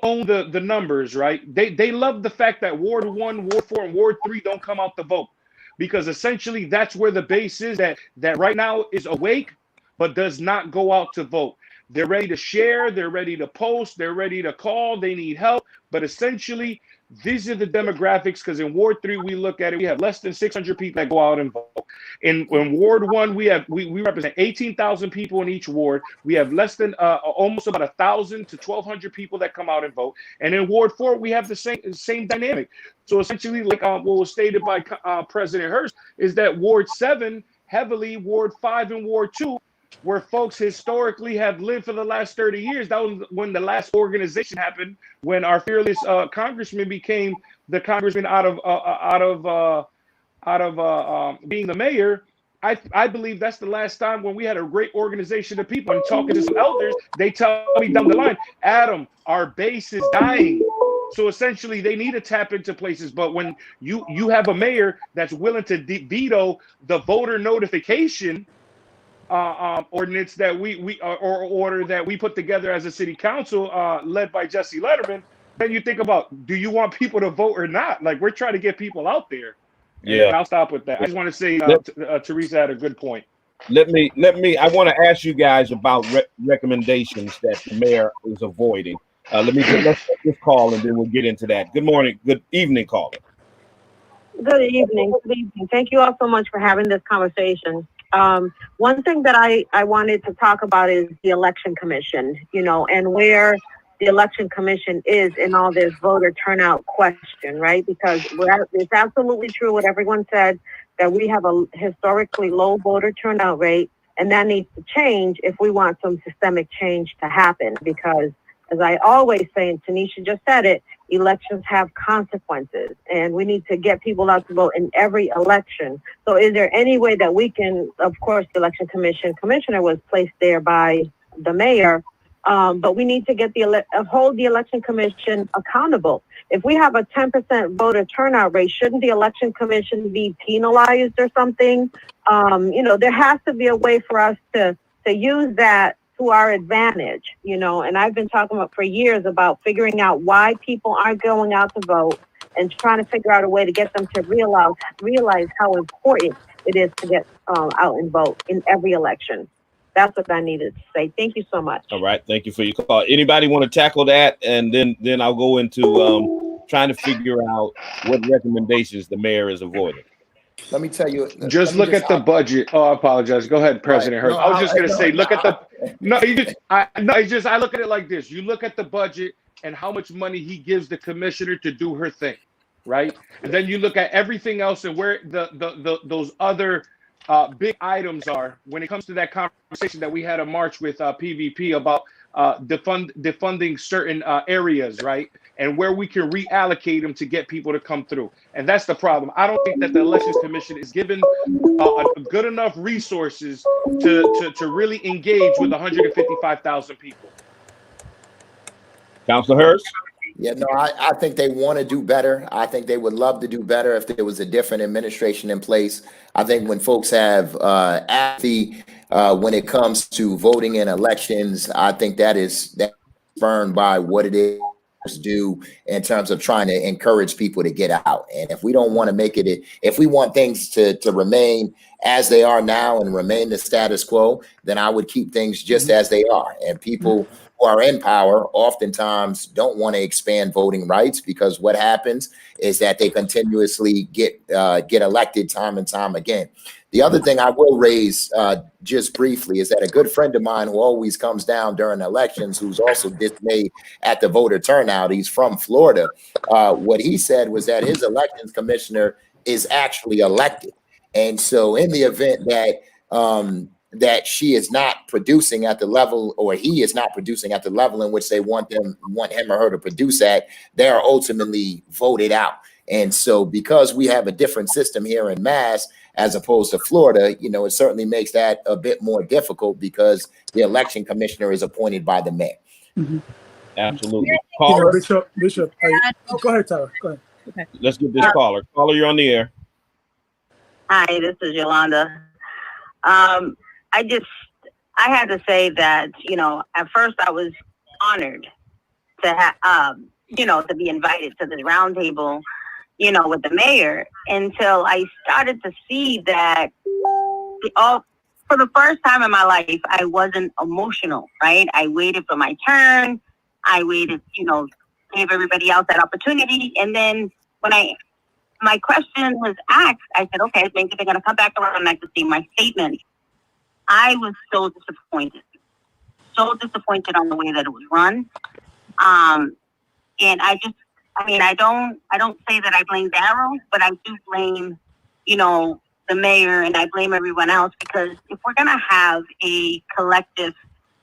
own the numbers, right? They love the fact that Ward 1, Ward 4, and Ward 3 don't come out to vote, because essentially that's where the base is that right now is awake but does not go out to vote. They're ready to share, they're ready to post, they're ready to call, they need help. But essentially, these are the demographics, because in Ward 3, we look at it, we have less than 600 people that go out and vote. In Ward 1, we represent 18,000 people in each ward. We have less than almost about 1,000 to 1,200 people that come out and vote. And in Ward 4, we have the same dynamic. So essentially, like what was stated by President Hurst, is that Ward 7 heavily, Ward 5 and Ward 2, where folks historically have lived for the last 30 years. That was when the last organization happened, when our fearless congressman became the congressman out of being the mayor. I believe that's the last time when we had a great organization of people. And talking to some elders, they tell me down the line, Adam, our base is dying. So essentially, they need to tap into places. But when you have a mayor that's willing to veto the voter notification ordinance that or order that we put together as a city council, led by Jesse Letterman, then you think about, do you want people to vote or not? Like, we're trying to get people out there. Yeah. And I'll stop with that. I just want to say, Teresa had a good point. Let me. I want to ask you guys about recommendations that the mayor is avoiding. Let's get this call and then we'll get into that. Good morning. Good evening, caller. Good evening. Good evening. Thank you all so much for having this conversation. One thing that I wanted to talk about is the election commission, and where the election commission is in all this voter turnout question, right? Because it's absolutely true what everyone said, that we have a historically low voter turnout rate, and that needs to change if we want some systemic change to happen. Because as I always say, and Tanisha just said it, elections have consequences, and we need to get people out to vote in every election. So is there any way that we can, of course, the election commissioner was placed there by the mayor, but we need to get hold the election commission accountable. If we have a 10% voter turnout rate, shouldn't the election commission be penalized or something? There has to be a way for us to use that to our advantage, and I've been talking about for years about figuring out why people aren't going out to vote and trying to figure out a way to get them to realize how important it is to get out and vote in every election. That's what I needed to say. Thank you so much. All right. Thank you for your call. Anybody want to tackle that? And then I'll go into trying to figure out what recommendations the mayor is avoiding. Let me tell you. Just look at the budget. Oh, I apologize. Go ahead, President Hurst. I was just going to say, look at the. I look at it like this. You look at the budget and how much money he gives the commissioner to do her thing, right? And then you look at everything else and where those other big items are when it comes to that conversation that we had in March with PVP about defunding certain areas, right? And where we can reallocate them to get people to come through. And that's the problem. I don't think that the Elections Commission is given good enough resources to really engage with 155,000 people. Councilor Hurst? Yeah, no, I think they want to do better. I think they would love to do better if there was a different administration in place. I think when folks have apathy when it comes to voting in elections, I think that's burned by what it is do in terms of trying to encourage people to get out. And if we don't want to make it, if we want things to remain as they are now and remain the status quo, then I would keep things just as they are. And people who are in power oftentimes don't want to expand voting rights, because what happens is that they continuously get elected time and time again. The other thing I will raise just briefly is that a good friend of mine who always comes down during elections, who's also dismayed at the voter turnout, he's from Florida. What he said was that his elections commissioner is actually elected. And so in the event that she is not producing at the level, or he is not producing at the level in which they want him or her to produce at, they are ultimately voted out. And so because we have a different system here in Mass as opposed to Florida, it certainly makes that a bit more difficult, because the election commissioner is appointed by the mayor. Mm-hmm. Absolutely. Caller? Bishop. Go ahead, Tyler. Go ahead. Okay. Let's get this caller. Caller, you're on the air. Hi, this is Yolanda. I had to say that, at first I was honored to have, to be invited to this roundtable, with the mayor, until I started to see that for the first time in my life, I wasn't emotional, right? I waited for my turn. I waited, gave everybody else that opportunity. And then when my question was asked, I said, okay, maybe they're going to come back around and I can see my statement. I was so disappointed on the way that it was run. And I don't say that I blame Darryl, but I do blame, the mayor, and I blame everyone else, because if we're going to have a collective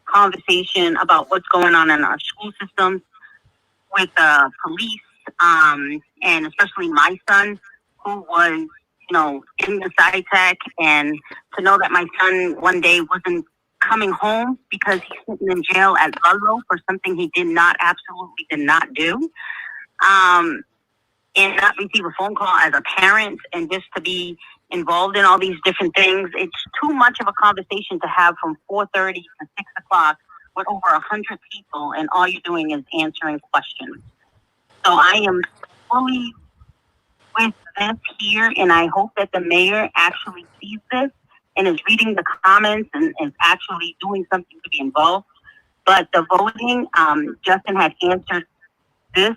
conversation about what's going on in our school systems with the police, and especially my son, who was, in the sci-tech, and to know that my son one day wasn't coming home because he's sitting in jail at Ludlow for something he absolutely did not do. And not receive a phone call as a parent, and just to be involved in all these different things. It's too much of a conversation to have from 4:30 to 6 o'clock with over 100 people, and all you're doing is answering questions. So I am fully with this here, and I hope that the mayor actually sees this and is reading the comments and is actually doing something to be involved. But the voting, Justin had answered this.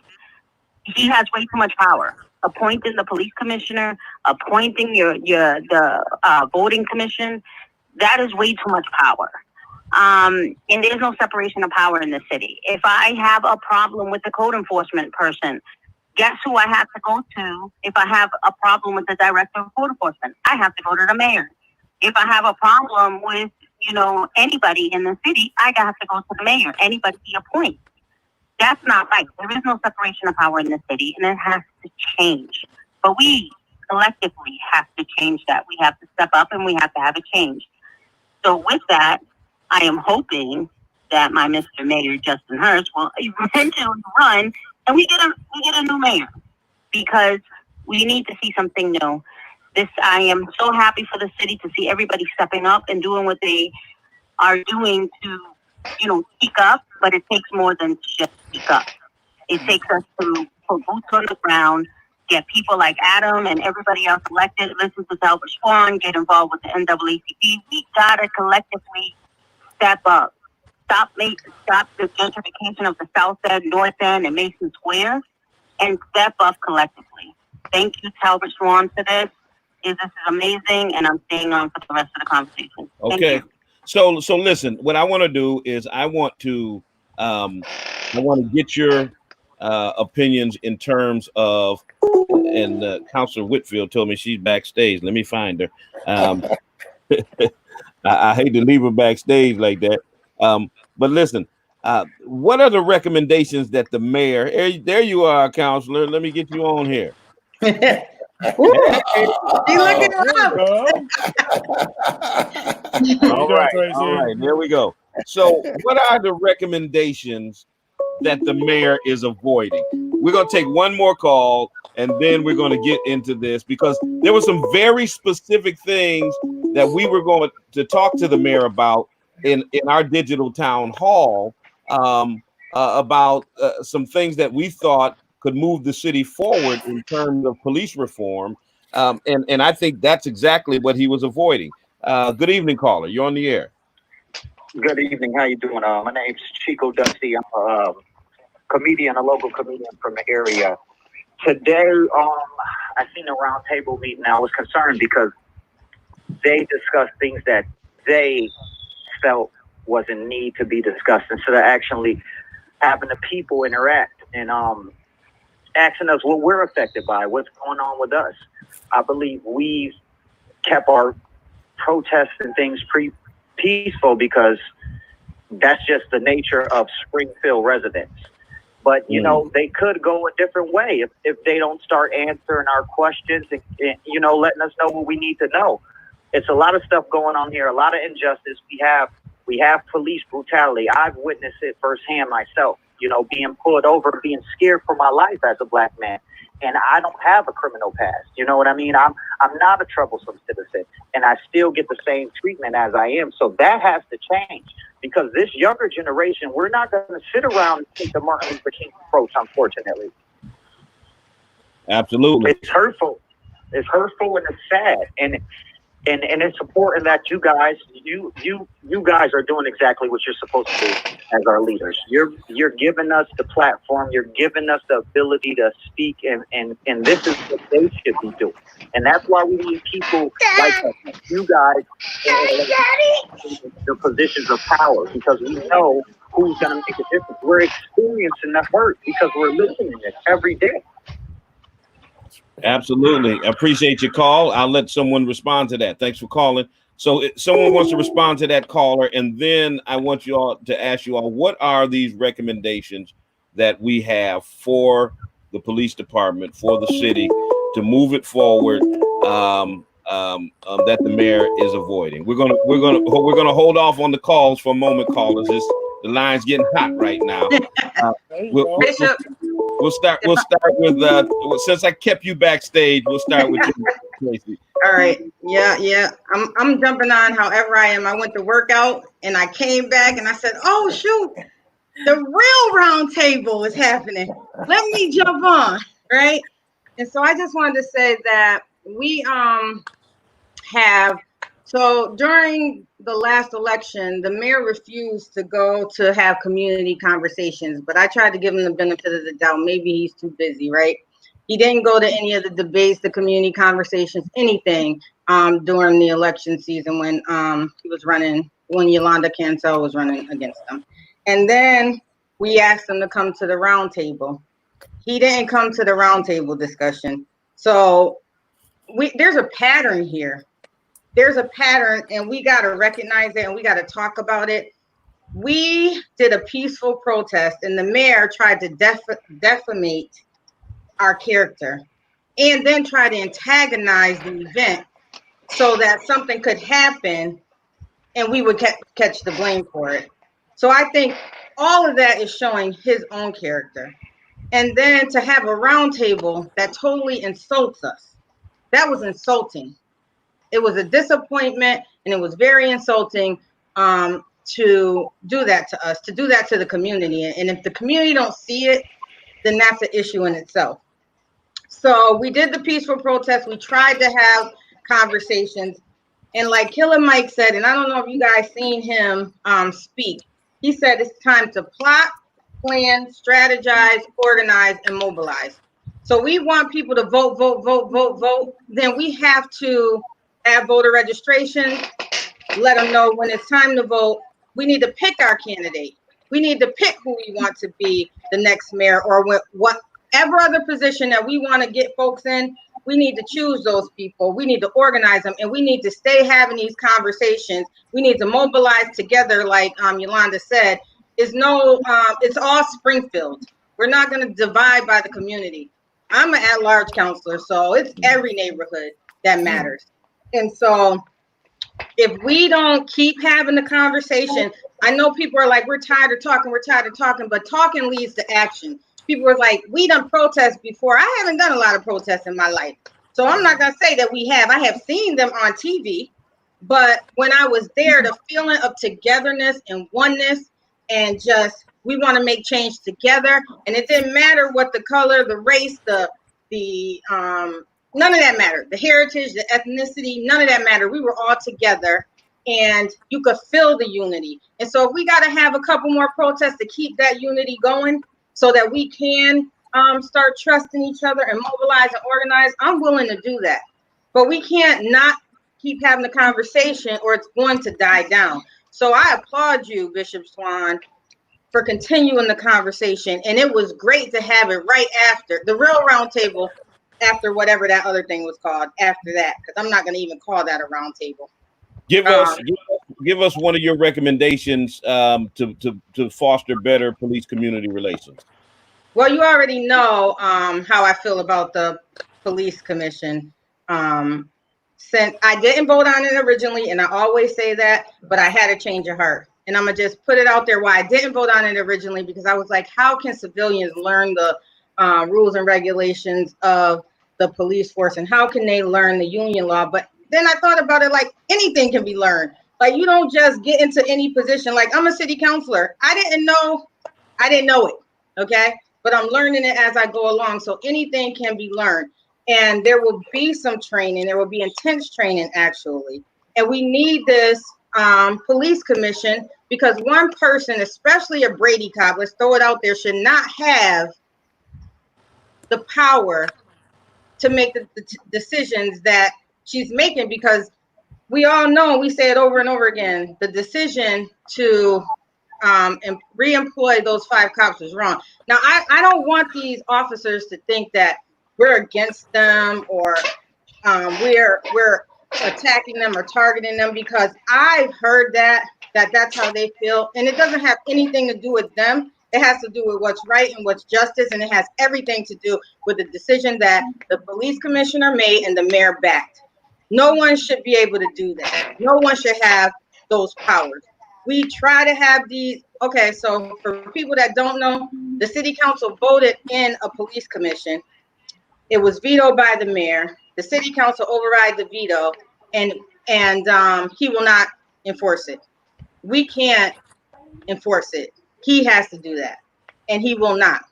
He has way too much power. Appointing the police commissioner, appointing the voting commission, that is way too much power. And there's no separation of power in the city. If I have a problem with the code enforcement person, guess who I have to go to? If I have a problem with the director of code enforcement, I have to go to the mayor. If I have a problem with, anybody in the city, I have to go to the mayor. Anybody he appoints. That's not right. There is no separation of power in the city, and it has to change. But we collectively have to change that. We have to step up, and we have to have a change. So with that, I am hoping that my Mr. Mayor, Justin Hurst, will eventually run, and we get a new mayor, because we need to see something new. I am so happy for the city to see everybody stepping up and doing what they are doing to, speak up, but it takes more than just speak up. It takes us to put boots on the ground, get people like Adam and everybody else elected, listen to Talbert Swan, get involved with the NAACP. We gotta collectively step up. Stop the gentrification of the South End, North End, and Mason Square, and step up collectively. Thank you, Talbert Swan, for this. This is amazing, and I'm staying on for the rest of the conversation. Okay. So listen, what I want to do is I want to get your opinions in terms of, and Councilor Whitfield told me she's backstage. Let me find her. I hate to leave her backstage like that. But listen, what are the recommendations that the mayor? There you are, Councilor. Let me get you on here. looking around. All right, there we go. So what are the recommendations that the mayor is avoiding? We're going to take one more call, and then we're going to get into this, because there were some very specific things that we were going to talk to the mayor about in our digital town hall, about some things that we thought could move the city forward in terms of police reform. And I think that's exactly what he was avoiding. Good evening, caller. You're on the air. Good evening. How you doing? My name's Chico Dusty. I'm a comedian, a local comedian from the area. Today, I seen a roundtable meeting. I was concerned because they discussed things that they felt was in need to be discussed, instead of actually having the people interact and asking us what we're affected by, what's going on with us. I believe we've kept our protests and things peaceful because that's just the nature of Springfield residents. But, they could go a different way if they don't start answering our questions and, letting us know what we need to know. It's a lot of stuff going on here, a lot of injustice. We have police brutality. I've witnessed it firsthand myself, being pulled over, being scared for my life as a black man. And I don't have a criminal past. You know what I mean? I'm not a troublesome citizen, and I still get the same treatment as I am. So that has to change, because this younger generation, we're not going to sit around and take the Martin Luther King approach, unfortunately. Absolutely. It's hurtful. It's hurtful and it's sad. And And it's important that you guys are doing exactly what you're supposed to do as our leaders. You're giving us the platform. You're giving us the ability to speak, and this is what they should be doing. And that's why we need people like you guys in the positions of power, because we know who's going to make a difference. We're experiencing the hurt because we're listening to it every day. Absolutely. I appreciate your call. I'll let someone respond to that. Thanks for calling. So if someone wants to respond to that caller, and then I want you all to ask you all, what are these recommendations that we have for the police department, for the city, to move it forward, that the mayor is avoiding? We're gonna hold off on the calls for a moment, callers. The line's getting hot right now. We'll start with since I kept you backstage, we'll start with you, Tracy. All right. Yeah. I'm jumping on however I am. I went to work out and I came back and I said, oh shoot, the real round table is happening. Let me jump on. Right. And so I just wanted to say that we have, so during the last election, the mayor refused to go to have community conversations, but I tried to give him the benefit of the doubt. Maybe he's too busy, right? He didn't go to any of the debates, the community conversations, anything during the election season when he was running, when Yolanda Cantel was running against him. And then we asked him to come to the roundtable. He didn't come to the roundtable discussion. So there's a pattern here. There's a pattern, and we got to recognize it, and we got to talk about it. We did a peaceful protest, and the mayor tried to defamate our character and then try to antagonize the event so that something could happen and we would catch the blame for it. So I think all of that is showing his own character. And then to have a roundtable that totally insults us, that was insulting. It was a disappointment, and it was very insulting to do that to us, to do that to the community. And if the community don't see it, then that's an issue in itself. So we did the peaceful protest. We tried to have conversations. And like Killer Mike said, and I don't know if you guys seen him speak, he said it's time to plot, plan, strategize, organize, and mobilize. So we want people to vote. Then we have to have voter registration, let them know when it's time to vote. We need to pick our candidate. We need to pick who we want to be the next mayor, or whatever other position that we want to get folks in. We need to choose those people. We need to organize them, and we need to stay having these conversations. We need to mobilize together, like Yolanda said. It's all Springfield. We're not going to divide by the community. I'm an at-large counselor, so it's every neighborhood that matters. And so if we don't keep having the conversation, I know people are like, we're tired of talking, but talking leads to action. People are like, we done protests before. I haven't done a lot of protests in my life. So I'm not going to say that we have. I have seen them on TV, but when I was there, the feeling of togetherness and oneness, and just, we want to make change together. And it didn't matter what the color, the race, none of that mattered. The heritage, the ethnicity, none of that mattered. We were all together, and you could feel the unity. And so if we got to have a couple more protests to keep that unity going so that we can start trusting each other and mobilize and organize, I'm willing to do that. But we can't not keep having the conversation, or it's going to die down. So I applaud you, Bishop Swan, for continuing the conversation. And it was great to have it right after the real roundtable, after whatever that other thing was called after that, because I'm not going to even call that a roundtable. Give us one of your recommendations to foster better police community relations. Well, you already know how I feel about the police commission. Since I didn't vote on it originally, and I always say that, but I had a change of heart. And I'm going to just put it out there why I didn't vote on it originally, because I was like, how can civilians learn the rules and regulations of the police force, and how can they learn the union law? But then I thought about it like anything can be learned. Like, you don't just get into any position. Like, I'm a city councilor. I didn't know it, okay? But I'm learning it as I go along. So anything can be learned. and there will be some training. There will be intense training, actually. And we need this police commission, because one person, especially a Brady cop, let's throw it out there, should not have the power to make the decisions that she's making, because we all know, we say it over and over again, the decision to re-employ those 5 cops was wrong. Now, I don't want these officers to think that we're against them, or we're attacking them or targeting them, because I've heard that's how they feel, and it doesn't have anything to do with them. It has to do with what's right and what's justice, and it has everything to do with the decision that the police commissioner made and the mayor backed. No one should be able to do that. No one should have those powers. We try to have these. Okay, so for people that don't know, the city council voted in a police commission. It was vetoed by the mayor. The city council override the veto, and he will not enforce it. We can't enforce it. He has to do that, and he will not.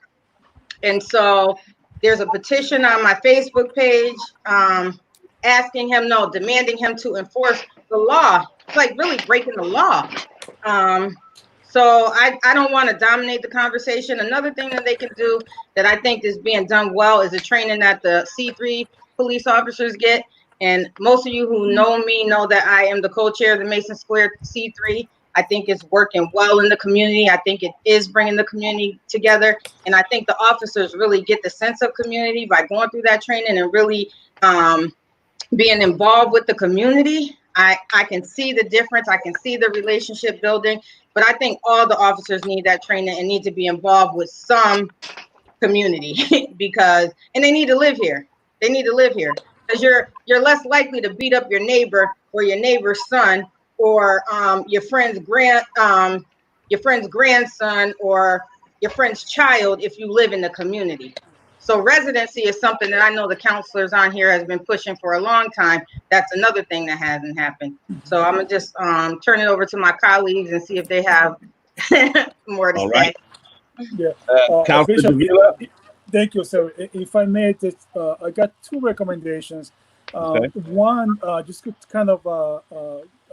And so there's a petition on my Facebook page asking him, no, demanding him to enforce the law. It's like really breaking the law. So I don't want to dominate the conversation. Another thing that they can do that I think is being done well is the training that the C3 police officers get. And most of you who know me know that I am the co-chair of the Mason Square C3. I think it's working well in the community. I think it is bringing the community together. And I think the officers really get the sense of community by going through that training and really being involved with the community. I can see the difference. I can see the relationship building. But I think all the officers need that training and need to be involved with some community because, and they need to live here. They need to live here, because you're less likely to beat up your neighbor or your neighbor's son, or your friend's grandson, or your friend's child if you live in the community. So residency is something that I know the counselors on here has been pushing for a long time. That's another thing that hasn't happened. So I'm gonna just turn it over to my colleagues and see if they have more to All say. right. Yeah. Councilor Bishop, Davila? thank you, sir. If I may, I got 2 recommendations. Okay. One, just to kind of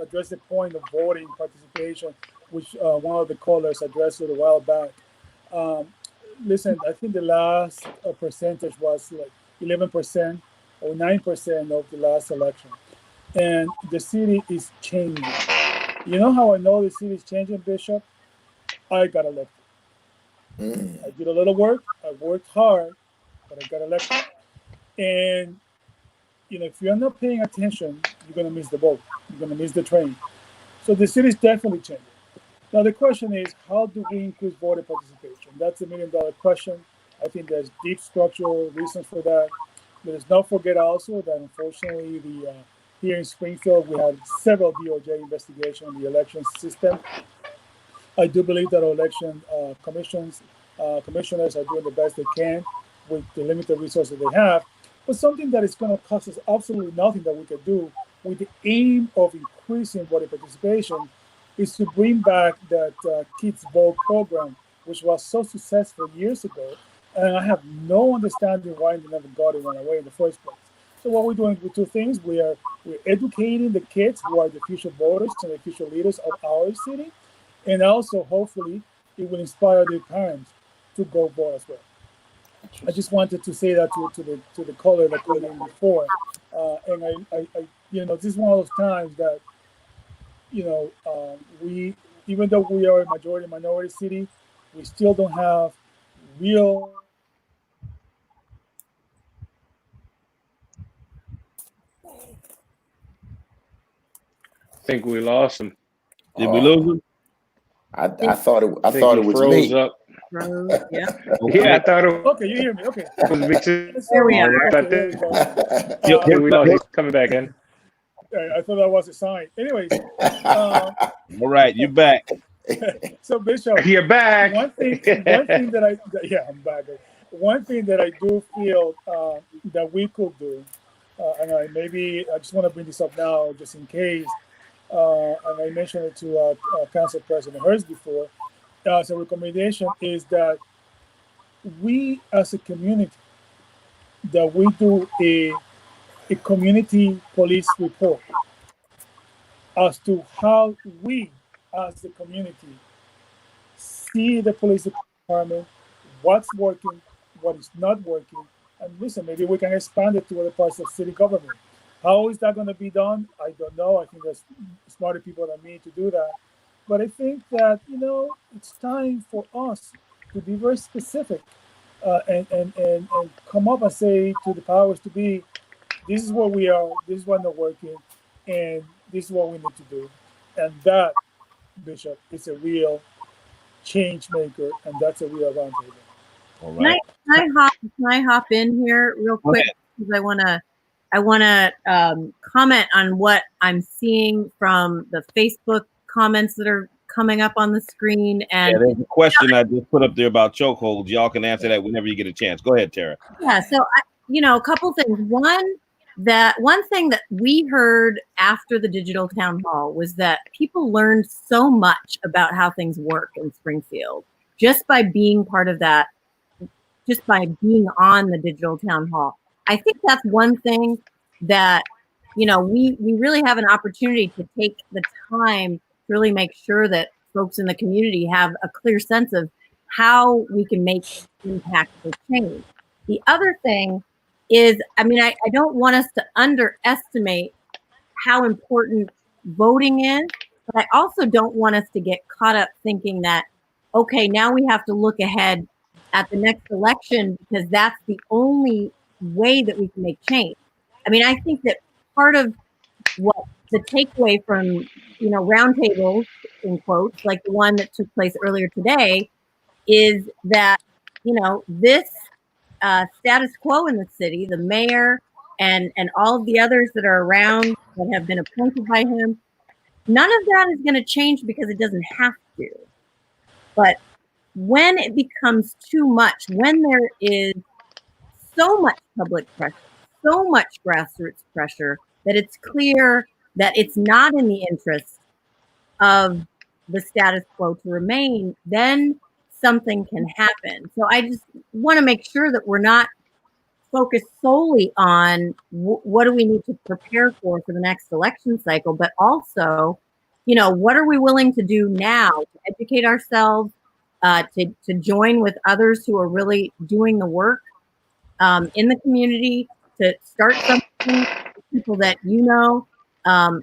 address the point of voting participation, which one of the callers addressed a while back. Listen, I think the last percentage was like 11% or 9% of the last election. And the city is changing. You know how I know the city is changing, Bishop? I got elected. I did a little work. I worked hard, but I got elected. And if you're not paying attention, you're going to miss the boat. You're going to miss the train. So the city is definitely changing. Now, the question is, how do we increase voter participation? That's $1 million question. I think there's deep structural reasons for that. Let's not forget also that, unfortunately, here in Springfield, we had several DOJ investigations on the election system. I do believe that our election commissioners are doing the best they can with the limited resources they have. But something that is going to cost us absolutely nothing that we could do with the aim of increasing voter participation is to bring back that Kids Vote program, which was so successful years ago. And I have no understanding why they never got it away in the first place. So what we're doing with 2 things, we're educating the kids who are the future voters and the future leaders of our city. And also, hopefully, it will inspire their parents to go vote as well. I just wanted to say that to the caller that called in before. And I this is one of those times that, we, even though we are a majority minority city, we still don't have real. I think we lost him. Did we lose him? I thought it. I think thought he it was froze me. up. Yeah. Yeah, I thought it Okay, you hear me? Okay. was me too. There we are. I Okay, there we think go. we lost. He's coming back in. I thought that was a sign. Anyways, All right, you're back. so Bishop, You're back. One thing that I'm back. One thing that I do feel that we could do, and I just want to bring this up now, just in case, and I mentioned it to Council President Hurst before, as a recommendation, is that we as a community that we do a community police report as to how we, as the community, see the police department, what's working, what is not working, and listen, maybe we can expand it to other parts of city government. How is that going to be done? I don't know. I think there's smarter people than me to do that. But I think that, it's time for us to be very specific and come up and say to the powers to be, this is what we are, this is what not working, and this is what we need to do. And that, Bishop, is a real change maker, and that's a real roundtable. All Can right. can I hop in here real quick? Because I wanna comment on what I'm seeing from the Facebook comments that are coming up on the screen. And there's a question I just put up there about chokeholds. Y'all can answer that whenever you get a chance. Go ahead, Tara. Yeah, so a couple things. One thing that we heard after the digital town hall was that people learned so much about how things work in Springfield just by being part of that, just by being on the digital town hall. I think that's one thing that, we really have an opportunity to take the time to really make sure that folks in the community have a clear sense of how we can make impactful change. The other thing is, I don't want us to underestimate how important voting is, but I also don't want us to get caught up thinking that, okay, now we have to look ahead at the next election because that's the only way that we can make change. I think that part of what the takeaway from, roundtables, in quotes, like the one that took place earlier today, is that, this status quo in the city, the mayor and all of the others that are around that have been appointed by him, none of that is going to change because it doesn't have to. But when it becomes too much, when there is so much public pressure, so much grassroots pressure, that it's clear that it's not in the interest of the status quo to remain, then something can happen. So I just want to make sure that we're not focused solely on what do we need to prepare for the next election cycle, but also, what are we willing to do now to educate ourselves, to join with others who are really doing the work in the community, to start something with people that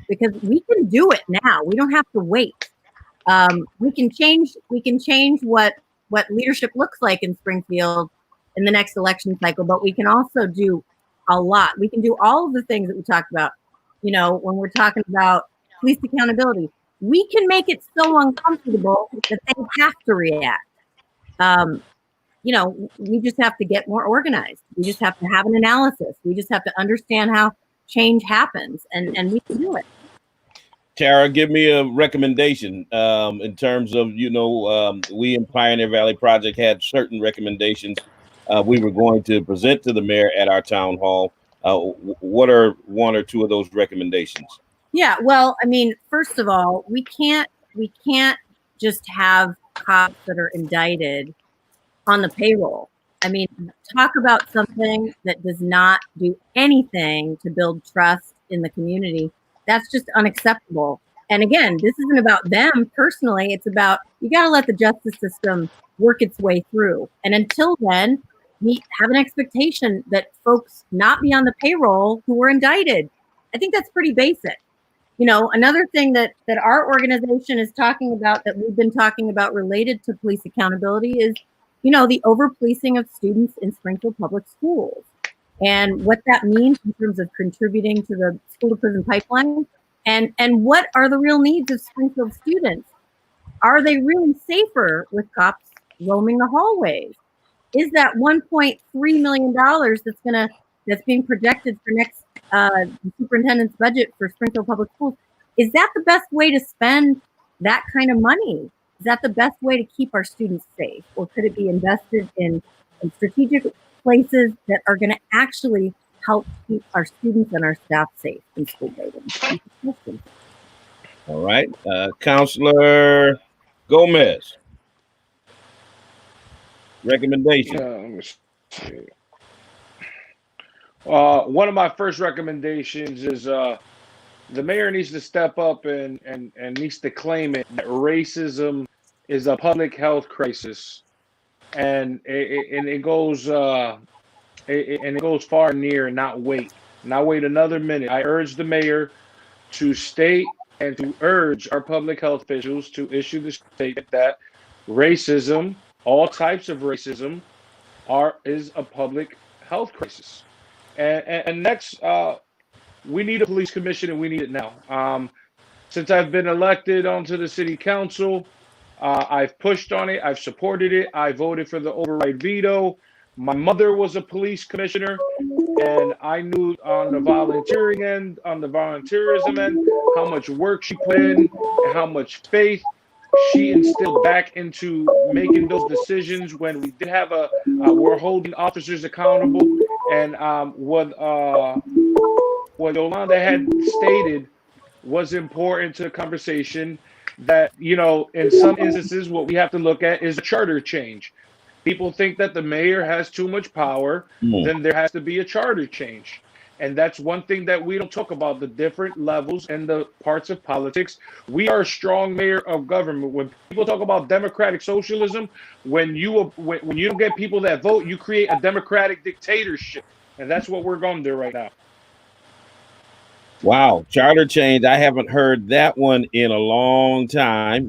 because we can do it now. We don't have to wait. We can change what leadership looks like in Springfield in the next election cycle, but we can also do a lot. We can do all of the things that we talked about. When we're talking about police accountability, we can make it so uncomfortable that they have to react. We just have to get more organized. We just have to have an analysis. We just have to understand how change happens, and we can do it. Tara, give me a recommendation in terms of, we in Pioneer Valley Project had certain recommendations we were going to present to the mayor at our town hall. What are one or two of those recommendations? Yeah, well, first of all, we can't just have cops that are indicted on the payroll. Talk about something that does not do anything to build trust in the community. That's just unacceptable. And again, this isn't about them personally. It's about, you got to let the justice system work its way through. And until then, we have an expectation that folks not be on the payroll who were indicted. I think that's pretty basic. Another thing that our organization is talking about, that we've been talking about related to police accountability, is the over-policing of students in Springfield public schools, and what that means in terms of contributing to the school-to-prison pipeline, and what are the real needs of Springfield students. Are they really safer with cops roaming the hallways? Is that $1.3 million that's being projected for next superintendent's budget for Springfield Public Schools, is that the best way to spend that kind of money? Is that the best way to keep our students safe? Or could it be invested in strategic places that are going to actually help keep our students and our staff safe in school buildings? All right. Counselor Gomez. Recommendation. Let me see. One of my first recommendations is the mayor needs to step up and needs to claim it that racism is a public health crisis, and it goes and it goes far and near, and not wait another minute. I urge the mayor to state and to urge our public health officials to issue the statement that racism, all types of racism, is a public health crisis. And next, we need a police commission, and we need it now. Since I've been elected onto the city council, I've pushed on it. I've supported it. I voted for the override veto. My mother was a police commissioner, and I knew on the volunteering end, on the volunteerism end, how much work she put in and how much faith she instilled back into making those decisions when we did have we're holding officers accountable. And what Yolanda had stated was important to the conversation, that, you know, in some instances, what we have to look at is a charter change. People think that the mayor has too much power, then there has to be a charter change. And that's one thing that we don't talk about, the different levels and the parts of politics. We are a strong mayor of government. When people talk about democratic socialism, when you don't get people that vote, you create a democratic dictatorship. And that's what we're going to do right now. Wow, charter change. I haven't heard that one in a long time,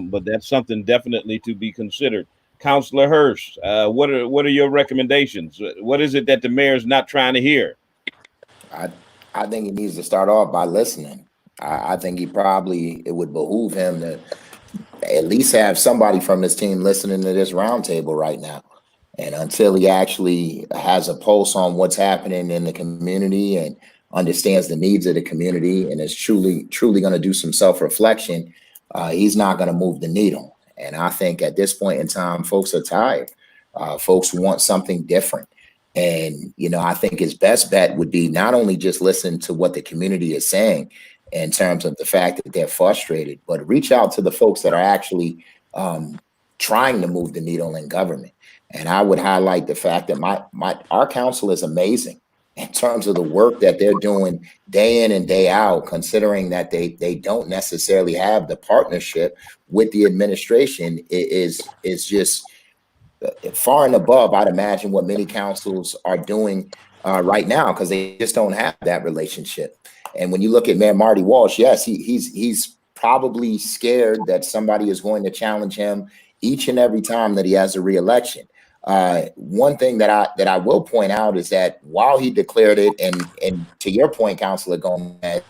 but that's something definitely to be considered. Councilor Hurst, what are your recommendations? What is it that the mayor's not trying to hear? I think he needs to start off by listening. I think it would behoove him to at least have somebody from his team listening to this roundtable right now. And until he actually has a pulse on what's happening in the community and understands the needs of the community and is truly going to do some self-reflection, he's not going to move the needle. And I think at this point in time, folks are tired. Folks want something different. And, you know, I think his best bet would be not only just listen to what the community is saying in terms of the fact that they're frustrated, but reach out to the folks that are actually trying to move the needle in government. And I would highlight the fact that our council is amazing in terms of the work that they're doing day in and day out, considering that they don't necessarily have the partnership with the administration is just far and above, I'd imagine, what many councils are doing right now, because they just don't have that relationship. And when you look at Mayor Marty Walsh, yes, he's probably scared that somebody is going to challenge him each and every time that he has a re-election. One thing that I will point out is that while he declared it, and to your point, Councilor Gomez,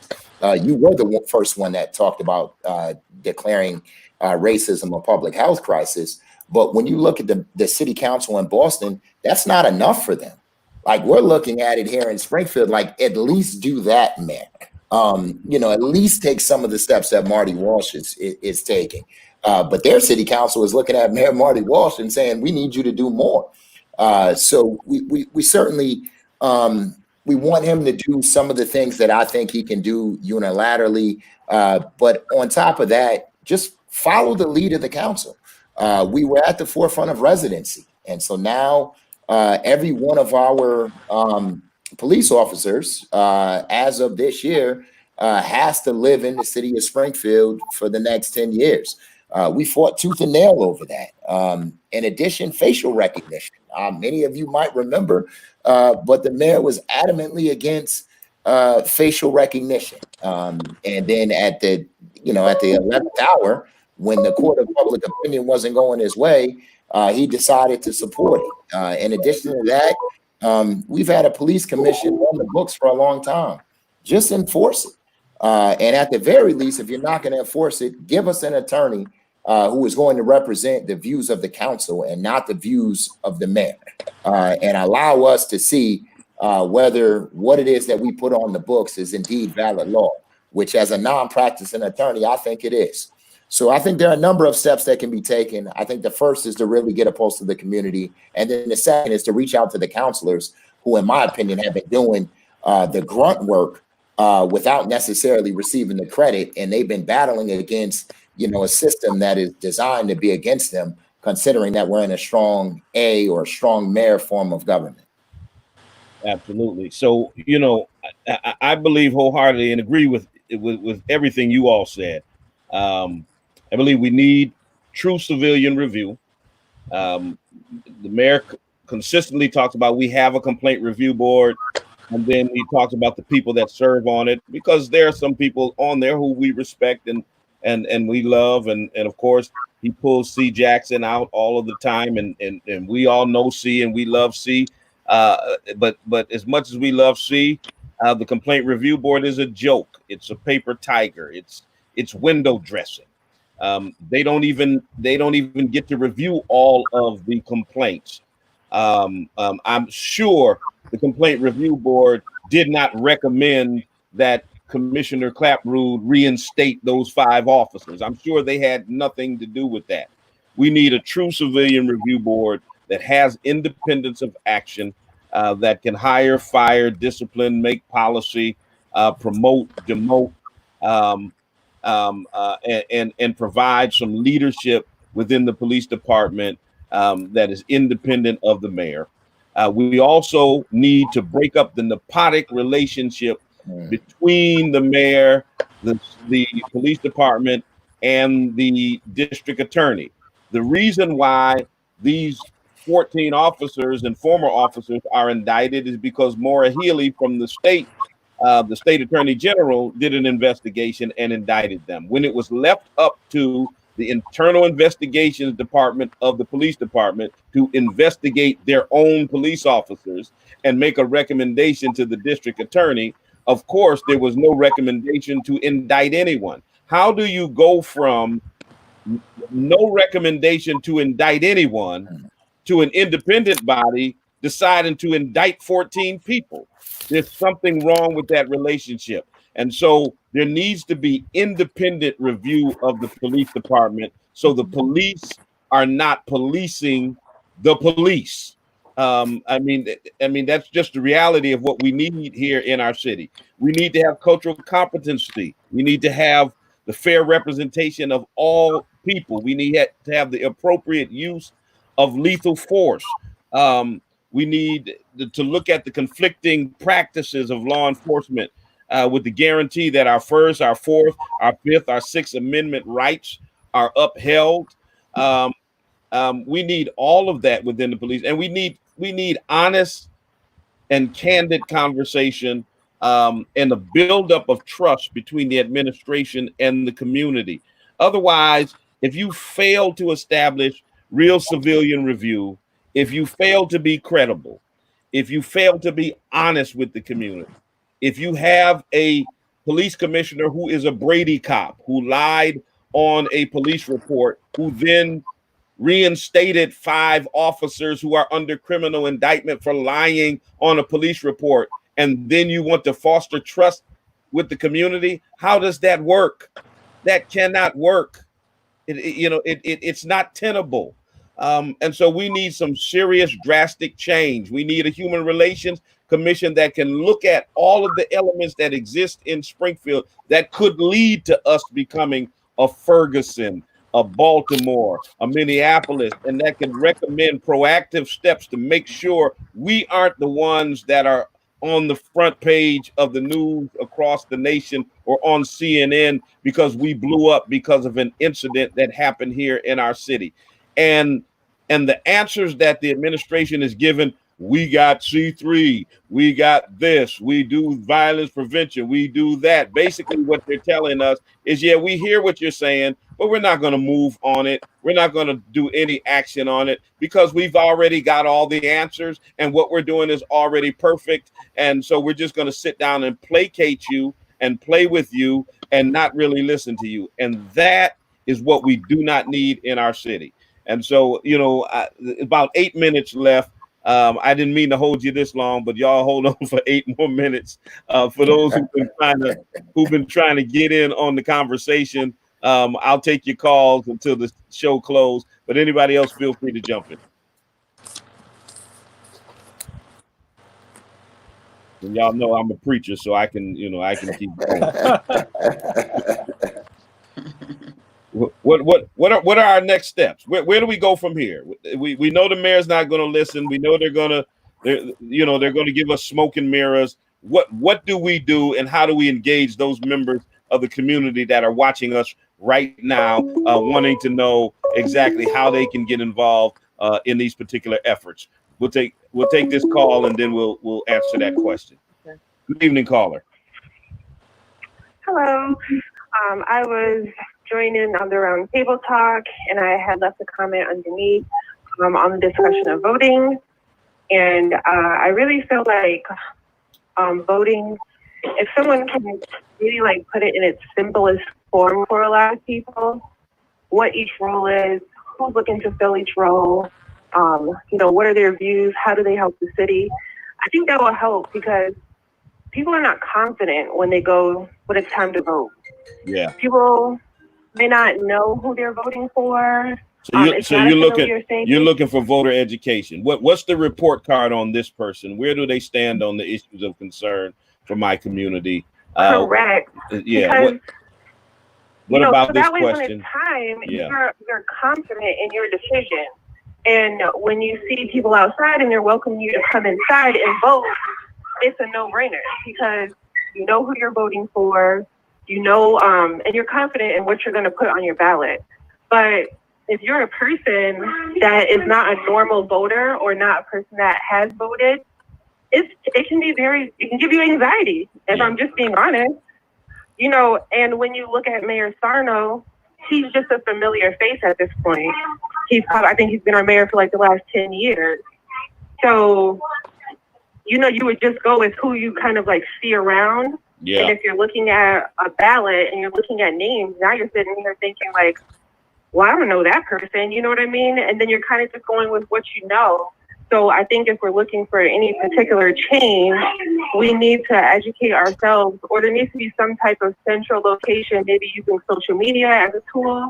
you were the first one that talked about declaring racism a public health crisis. But when you look at the city council in Boston, that's not enough for them. Like, we're looking at it here in Springfield, like, at least do that, Mayor. You know, at least take some of the steps that Marty Walsh is taking. But their city council is looking at Mayor Marty Walsh and saying, we need you to do more. So we certainly, we want him to do some of the things that I think he can do unilaterally. But on top of that, just follow the lead of the council. We were at the forefront of residency. And so now every one of our police officers, as of this year, has to live in the city of Springfield for the next 10 years. We fought tooth and nail over that. In addition, facial recognition. Many of you might remember, but the mayor was adamantly against facial recognition. And then at the 11th hour, when the court of public opinion wasn't going his way, he decided to support it. In addition to that, we've had a police commission on the books for a long time. Just enforce it. And at the very least, if you're not going to enforce it, give us an attorney who is going to represent the views of the council and not the views of the mayor, and allow us to see whether what it is that we put on the books is indeed valid law, which, as a non-practicing attorney, I think it is. So I think there are a number of steps that can be taken. I think the first is to really get a pulse of the community. And then the second is to reach out to the counselors who, in my opinion, have been doing the grunt work without necessarily receiving the credit. And they've been battling against, a system that is designed to be against them, considering that we're in a strong or strong mayor form of government. Absolutely. So, I believe wholeheartedly and agree with everything you all said. I believe we need true civilian review. Um, the mayor consistently talks about we have a complaint review board, and then he talks about the people that serve on it, because there are some people on there who we respect and we love, and of course he pulls C. Jackson out all of the time, and we all know C and we love C. But as much as we love C, the complaint review board is a joke. It's a paper tiger. It's window dressing. They don't even get to review all of the complaints. I'm sure the complaint review board did not recommend that Commissioner Clapprood reinstate those 5 officers. I'm sure they had nothing to do with that. We need a true civilian review board that has independence of action, that can hire, fire, discipline, make policy, promote, demote, um, and provide some leadership within the police department, that is independent of the mayor. We also need to break up the nepotic relationship between the mayor, the police department, and the district attorney. The reason why these 14 officers and former officers are indicted is because Maura Healey from the state attorney general, did an investigation and indicted them. When it was left up to the internal investigations department of the police department to investigate their own police officers and make a recommendation to the district attorney, of course, there was no recommendation to indict anyone. How do you go from no recommendation to indict anyone to an independent body deciding to indict 14 people? There's something wrong with that relationship. And so there needs to be independent review of the police department, so the police are not policing the police. I mean that's just the reality of what we need here in our city. We need to have cultural competency. We need to have the fair representation of all people. We need to have the appropriate use of lethal force. We need to look at the conflicting practices of law enforcement, with the guarantee that our First, our Fourth, our Fifth, our Sixth Amendment rights are upheld. We need all of that within the police, and we need honest and candid conversation, and a buildup of trust between the administration and the community. Otherwise, if you fail to establish real civilian review, if you fail to be credible, if you fail to be honest with the community, if you have a police commissioner who is a Brady cop, who lied on a police report, who then reinstated 5 officers who are under criminal indictment for lying on a police report, and then you want to foster trust with the community, how does that work? That cannot work. It's not tenable. And so we need some serious drastic change. We need a human relations commission that can look at all of the elements that exist in Springfield that could lead to us becoming a Ferguson, a Baltimore, a Minneapolis, and that can recommend proactive steps to make sure we aren't the ones that are on the front page of the news across the nation or on CNN because we blew up because of an incident that happened here in our city. And the answers that the administration is given, we got C3, we got this, we do violence prevention, we do that. Basically what they're telling us is, yeah, we hear what you're saying, but we're not going to move on it. We're not going to do any action on it because we've already got all the answers and what we're doing is already perfect. And so we're just going to sit down and placate you and play with you and not really listen to you. And that is what we do not need in our city. And so, about 8 minutes left. I didn't mean to hold you this long, but y'all hold on for 8 more minutes. For those who've been trying to get in on the conversation, I'll take your calls until the show closes. But anybody else, feel free to jump in. And y'all know I'm a preacher, so I can keep going. What are our next steps? Where do we go from here? We know the mayor's not going to listen. We know they're going to they're going to give us smoke and mirrors. What do we do, and how do we engage those members of the community that are watching us right now, wanting to know exactly how they can get involved in these particular efforts? We'll take this call, and then we'll answer that question. Okay. Good evening, caller. Hello. I was joining on the roundtable talk, and I had left a comment underneath on the discussion of voting. And I really feel like voting, if someone can really like put it in its simplest form for a lot of people, what each role is, who's looking to fill each role, what are their views, how do they help the city? I think that will help because people are not confident when it's time to vote. Yeah. People may not know who they're voting for. So you're looking for voter education. What's the report card on this person? Where do they stand on the issues of concern for my community? Correct. Yeah. What about this question? When it's time, you're confident in your decision. And when you see people outside and they're welcoming you to come inside and vote, it's a no-brainer because you know who you're voting for, and you're confident in what you're going to put on your ballot. But if you're a person that is not a normal voter or not a person that has voted, it can give you anxiety, if I'm just being honest. And when you look at Mayor Sarno, he's just a familiar face at this point. I think he's been our mayor for like the last 10 years. So, you would just go with who you kind of like see around. Yeah. And if you're looking at a ballot and you're looking at names, now you're sitting here thinking like, well, I don't know that person, you know what I mean? And then you're kind of just going with what you know. So I think if we're looking for any particular change, we need to educate ourselves, or there needs to be some type of central location, maybe using social media as a tool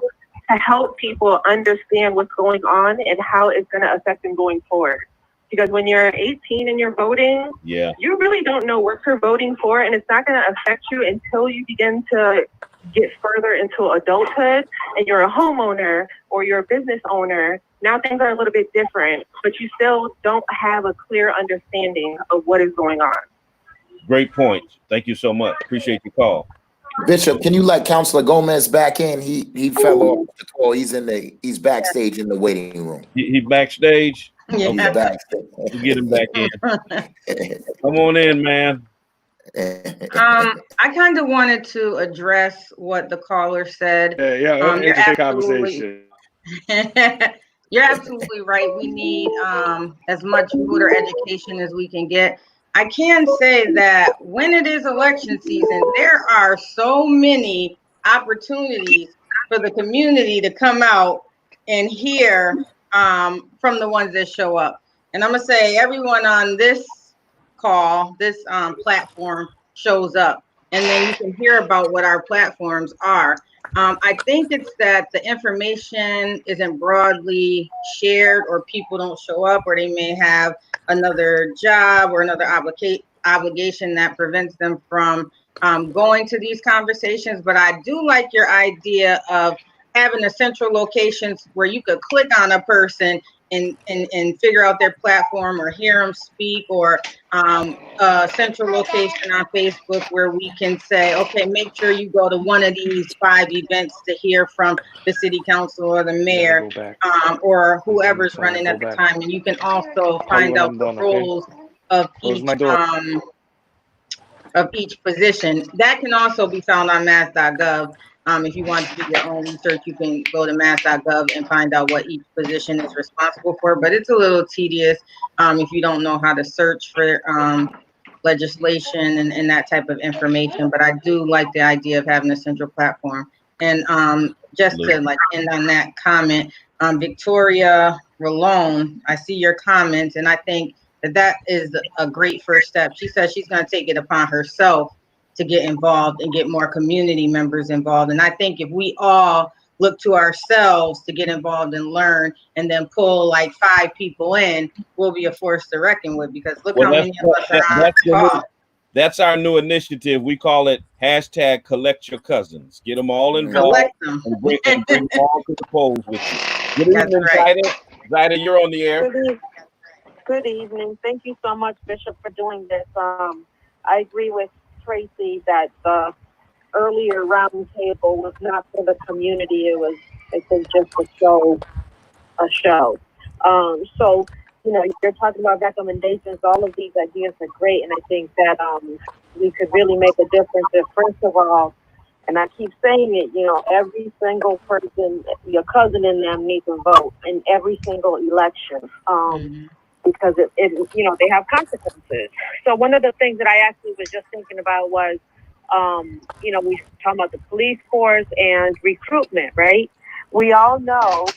to help people understand what's going on and how it's going to affect them going forward. Because when you're 18 and you're voting, you really don't know what you're voting for, and it's not going to affect you until you begin to get further into adulthood and you're a homeowner or you're a business owner. Now things are a little bit different, but you still don't have a clear understanding of what is going on. Great point. Thank you so much. Appreciate your call. Bishop, can you let Councilor Gomez back in? He fell off the call. He's backstage in the waiting room. He backstage? Yeah. He's backstage. We'll get him back in. Come on in, man. I kind of wanted to address what the caller said. Interesting conversation. You're absolutely right. We need as much voter education as we can get. I can say that when it is election season, there are so many opportunities for the community to come out and hear from the ones that show up. And I'm gonna say everyone on this call, this platform shows up, and then you can hear about what our platforms are. I think it's that the information isn't broadly shared, or people don't show up, or they may have another job or another obligation that prevents them from going to these conversations. But I do like your idea of having a central location where you could click on a person and figure out their platform or hear them speak, or a central location on Facebook where we can say, okay, make sure you go to one of these 5 events to hear from the city council or the mayor, or whoever's running at the time. And you can also find out the roles of each position. That can also be found on mass.gov. If you want to do your own research, you can go to mass.gov and find out what each position is responsible for. But it's a little tedious if you don't know how to search for legislation and that type of information. But I do like the idea of having a central platform. And just to like end on that comment, Victoria Rolone, I see your comments, and I think that is a great first step. She says she's going to take it upon herself to get involved and get more community members involved. And I think if we all look to ourselves to get involved and learn, and then pull like 5 people in, we'll be a force to reckon with, because look how many of us are on the call. That's our new initiative. We call it hashtag collect your cousins. Get them all involved. Collect them. And bring them all to the polls with you. Good evening, Zaida. Zaida, you're on the air. Good evening. Thank you so much, Bishop, for doing this. I agree with Tracy that the earlier roundtable was not for the community. It was just a show. So, you're talking about recommendations. All of these ideas are great, and I think that we could really make a difference if, first of all, and I keep saying it, every single person, your cousin and them need to vote in every single election. Because they have consequences. So one of the things that I actually was just thinking about was, we talking about the police force and recruitment, right? We all know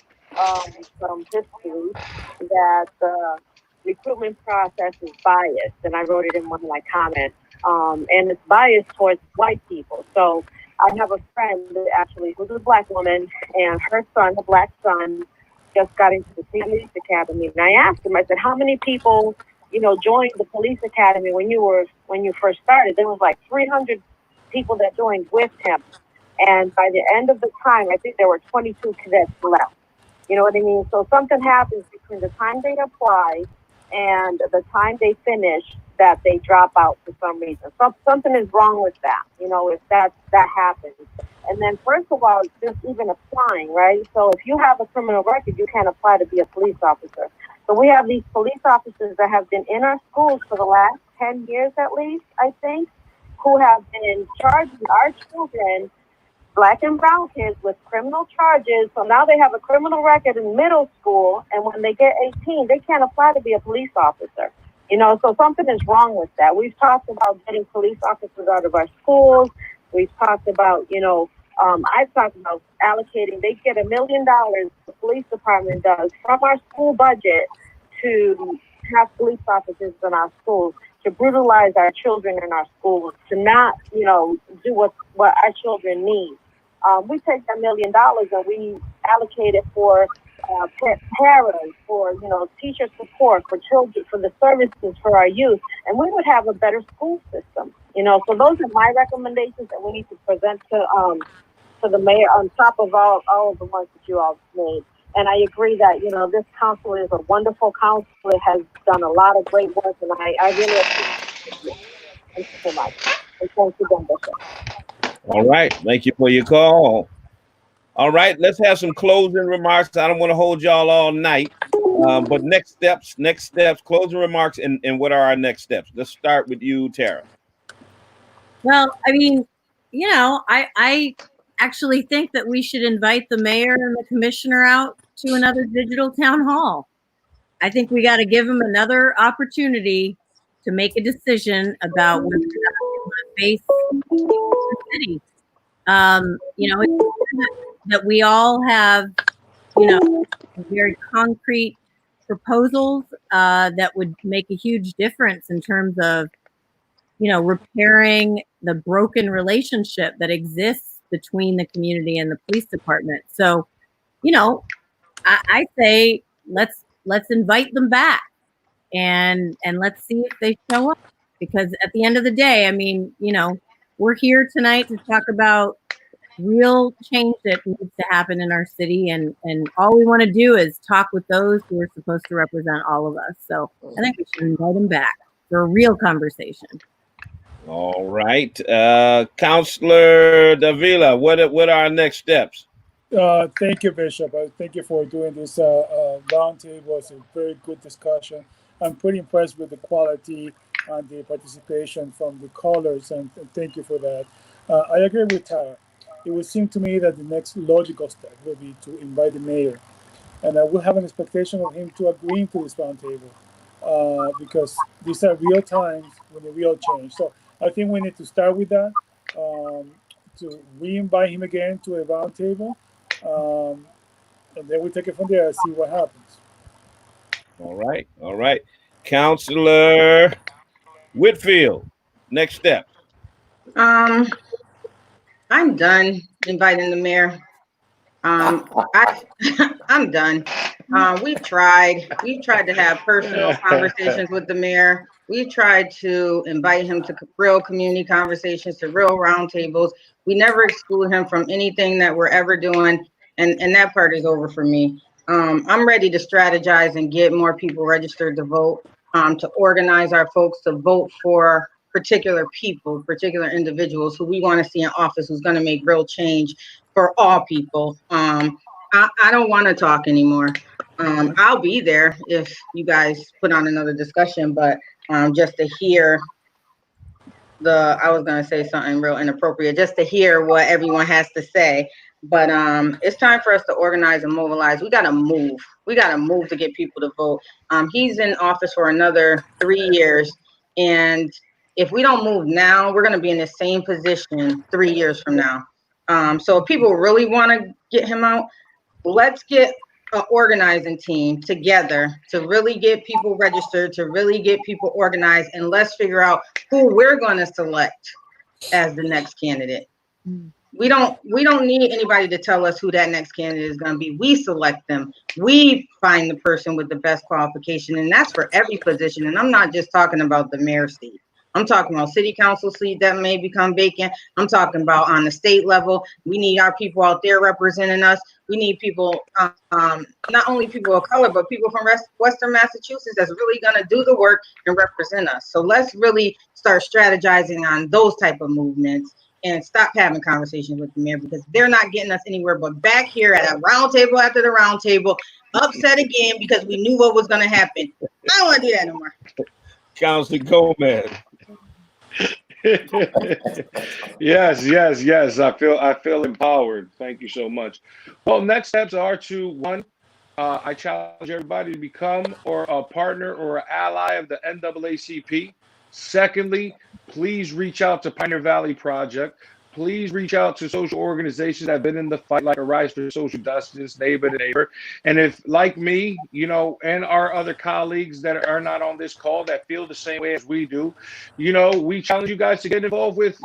from history that the recruitment process is biased, and I wrote it in one of my comments. And it's biased towards white people. So I have a friend that actually who's a black woman, and her son, a black son, just got into the police academy. And I asked him, I said, how many people, joined the police academy when you first started? There was like 300 people that joined with him. And by the end of the time, I think there were 22 cadets left. You know what I mean? So something happens between the time they apply and the time they finish that they drop out for some reason. Something is wrong with that, if that happens. And then first of all, just even applying, right? So if you have a criminal record, you can't apply to be a police officer. So we have these police officers that have been in our schools for the last 10 years at least, I think, who have been charging our children, black and brown kids, with criminal charges. So now they have a criminal record in middle school, and when they get 18, they can't apply to be a police officer. So something is wrong with that. We've talked about getting police officers out of our schools. We've talked about, I've talked about allocating, they get $1 million, the police department does, from our school budget to have police officers in our schools, to brutalize our children in our schools, to not, do what our children need. We take that $1 million and we allocate it for parents, for teacher support, for children, for the services for our youth, and we would have a better school system. So those are my recommendations that we need to present to the mayor on top of all of the ones that you all made. And I agree that this council is a wonderful council. It has done a lot of great work, and I really appreciate it. Thank you so much. And thank you, Bishop. All right. Thank you for your call. All right. Let's have some closing remarks. I don't want to hold y'all all night. But next steps, closing remarks, and what are our next steps? Let's start with you, Tara. Well, I mean, I actually think that we should invite the mayor and the commissioner out to another digital town hall. I think we got to give them another opportunity to make a decision about whether or not they want to face the city. It's that we all have, very concrete proposals that would make a huge difference in terms of, repairing the broken relationship that exists between the community and the police department. So, I say let's invite them back and let's see if they show up, because at the end of the day, I mean, we're here tonight to talk about real change that needs to happen in our city, and all we want to do is talk with those who are supposed to represent all of us. So I think we should invite them back for a real conversation. All right. Counselor Davila, what are our next steps? Thank you, Bishop. Thank you for doing this roundtable. It's a very good discussion. I'm pretty impressed with the quality and the participation from the callers, and thank you for that. I agree with Tara. It would seem to me that the next logical step will be to invite the mayor, and I will have an expectation of him to agree to this roundtable, because these are real times when the real change. So I think we need to start with that, to re-invite him again to a roundtable, and then we take it from there and see what happens. All right. Counselor Whitfield, next step. I'm done inviting the mayor. I'm done. We've tried to have personal conversations with the mayor. We've tried to invite him to real community conversations, to real roundtables. We never exclude him from anything that we're ever doing, and that part is over for me. I'm ready to strategize and get more people registered to vote, to organize our folks to vote for particular people, particular individuals who we want to see in office, who's going to make real change for all people. I don't want to talk anymore. I'll be there if you guys put on another discussion, but just to hear I was going to say something real inappropriate, just to hear what everyone has to say. But it's time for us to organize and mobilize. We got to move. We got to move to get people to vote. He's in office for another 3 years. And if we don't move now, we're going to be in the same position 3 years from now. So if people really want to get him out, let's get an organizing team together to really get people registered, to really get people organized, and let's figure out who we're going to select as the next candidate. We don't need anybody to tell us who that next candidate is going to be. We select them. We find the person with the best qualification, and that's for every position. And I'm not just talking about the mayor seat. I'm talking about city council seat that may become vacant. I'm talking about on the state level. We need our people out there representing us. We need people, not only people of color, but people from Western Massachusetts that's really going to do the work and represent us. So let's really start strategizing on those type of movements and stop having conversations with the mayor, because they're not getting us anywhere but back here at a round table after the round table, upset again because we knew what was going to happen. I don't want to do that no more. Councilor Gomez. Yes. I feel empowered. Thank you so much. Well, next steps are to one, I challenge everybody to become or a partner or an ally of the NAACP. Secondly, please reach out to Pioneer Valley Project. Please reach out to social organizations that have been in the fight, like Arise for Social Justice, Neighbor to Neighbor. And if, like me, and our other colleagues that are not on this call that feel the same way as we do, we challenge you guys to get involved with,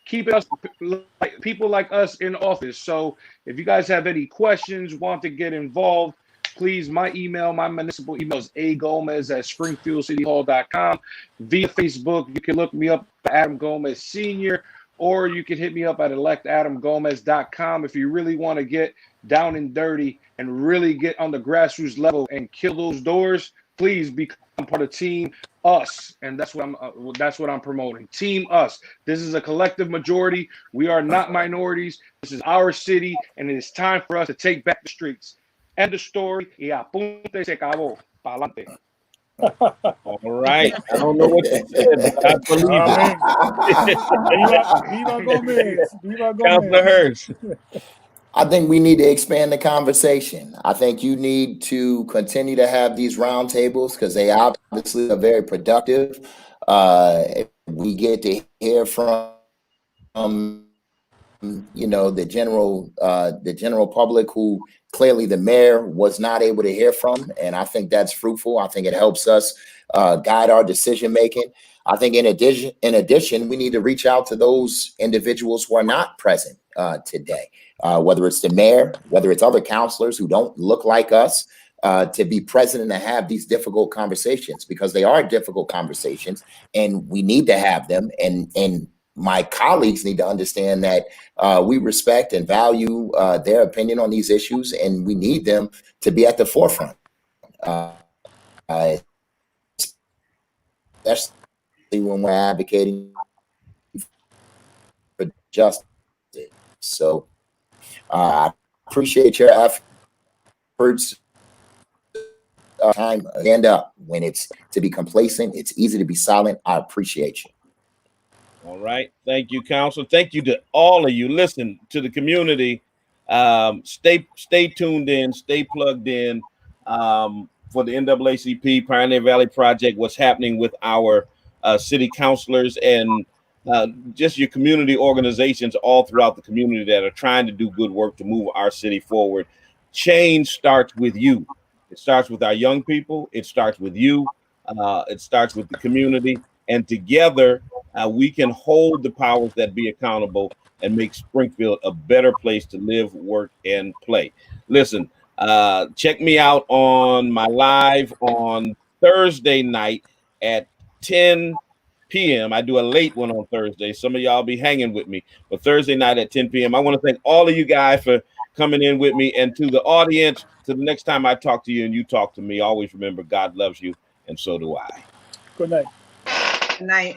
keeping us, like people like us, in office. So if you guys have any questions, want to get involved, please, my municipal email is agomez@springfieldcityhall.com. Via Facebook, you can look me up, Adam Gomez Sr., or you can hit me up at electadamgomez.com if you really want to get down and dirty and really get on the grassroots level and kill those doors. Please become part of Team Us, and that's what I'm promoting. Team Us. This is a collective majority. We are not minorities. This is our city, and it is time for us to take back the streets. End of story. Y apunte se acabó. Pa'lante. All right. I don't know what you said, but I believe it. Viva Gomez. Viva Councilor Gomez. Hurst. I think we need to expand the conversation. I think you need to continue to have these roundtables because they obviously are very productive. We get to hear from the general public who clearly the mayor was not able to hear from, and I think that's fruitful. I think it helps us guide our decision making. I think in addition, we need to reach out to those individuals who are not present today, whether it's the mayor, whether it's other counselors who don't look like us, to be present and to have these difficult conversations, because they are difficult conversations and we need to have them. And my colleagues need to understand that we respect and value their opinion on these issues, and we need them to be at the forefront, especially when we're advocating for justice. So I appreciate your efforts. Time stand up when it's to be complacent. It's easy to be silent. I appreciate you. All right. Thank you, Council. Thank you to all of you. Listen to the community. Stay tuned in. Stay plugged in for the NAACP Pioneer Valley Project. What's happening with our city councilors and just your community organizations all throughout the community that are trying to do good work to move our city forward. Change starts with you. It starts with our young people. It starts with you. It starts with the community. And together, we can hold the powers that be accountable and make Springfield a better place to live, work, and play. Listen, check me out on my live on Thursday night at 10 p.m. I do a late one on Thursday. Some of y'all be hanging with me. But Thursday night at 10 p.m. I want to thank all of you guys for coming in with me. And to the audience, to the next time I talk to you and you talk to me, always remember God loves you, and so do I. Good night. Good night.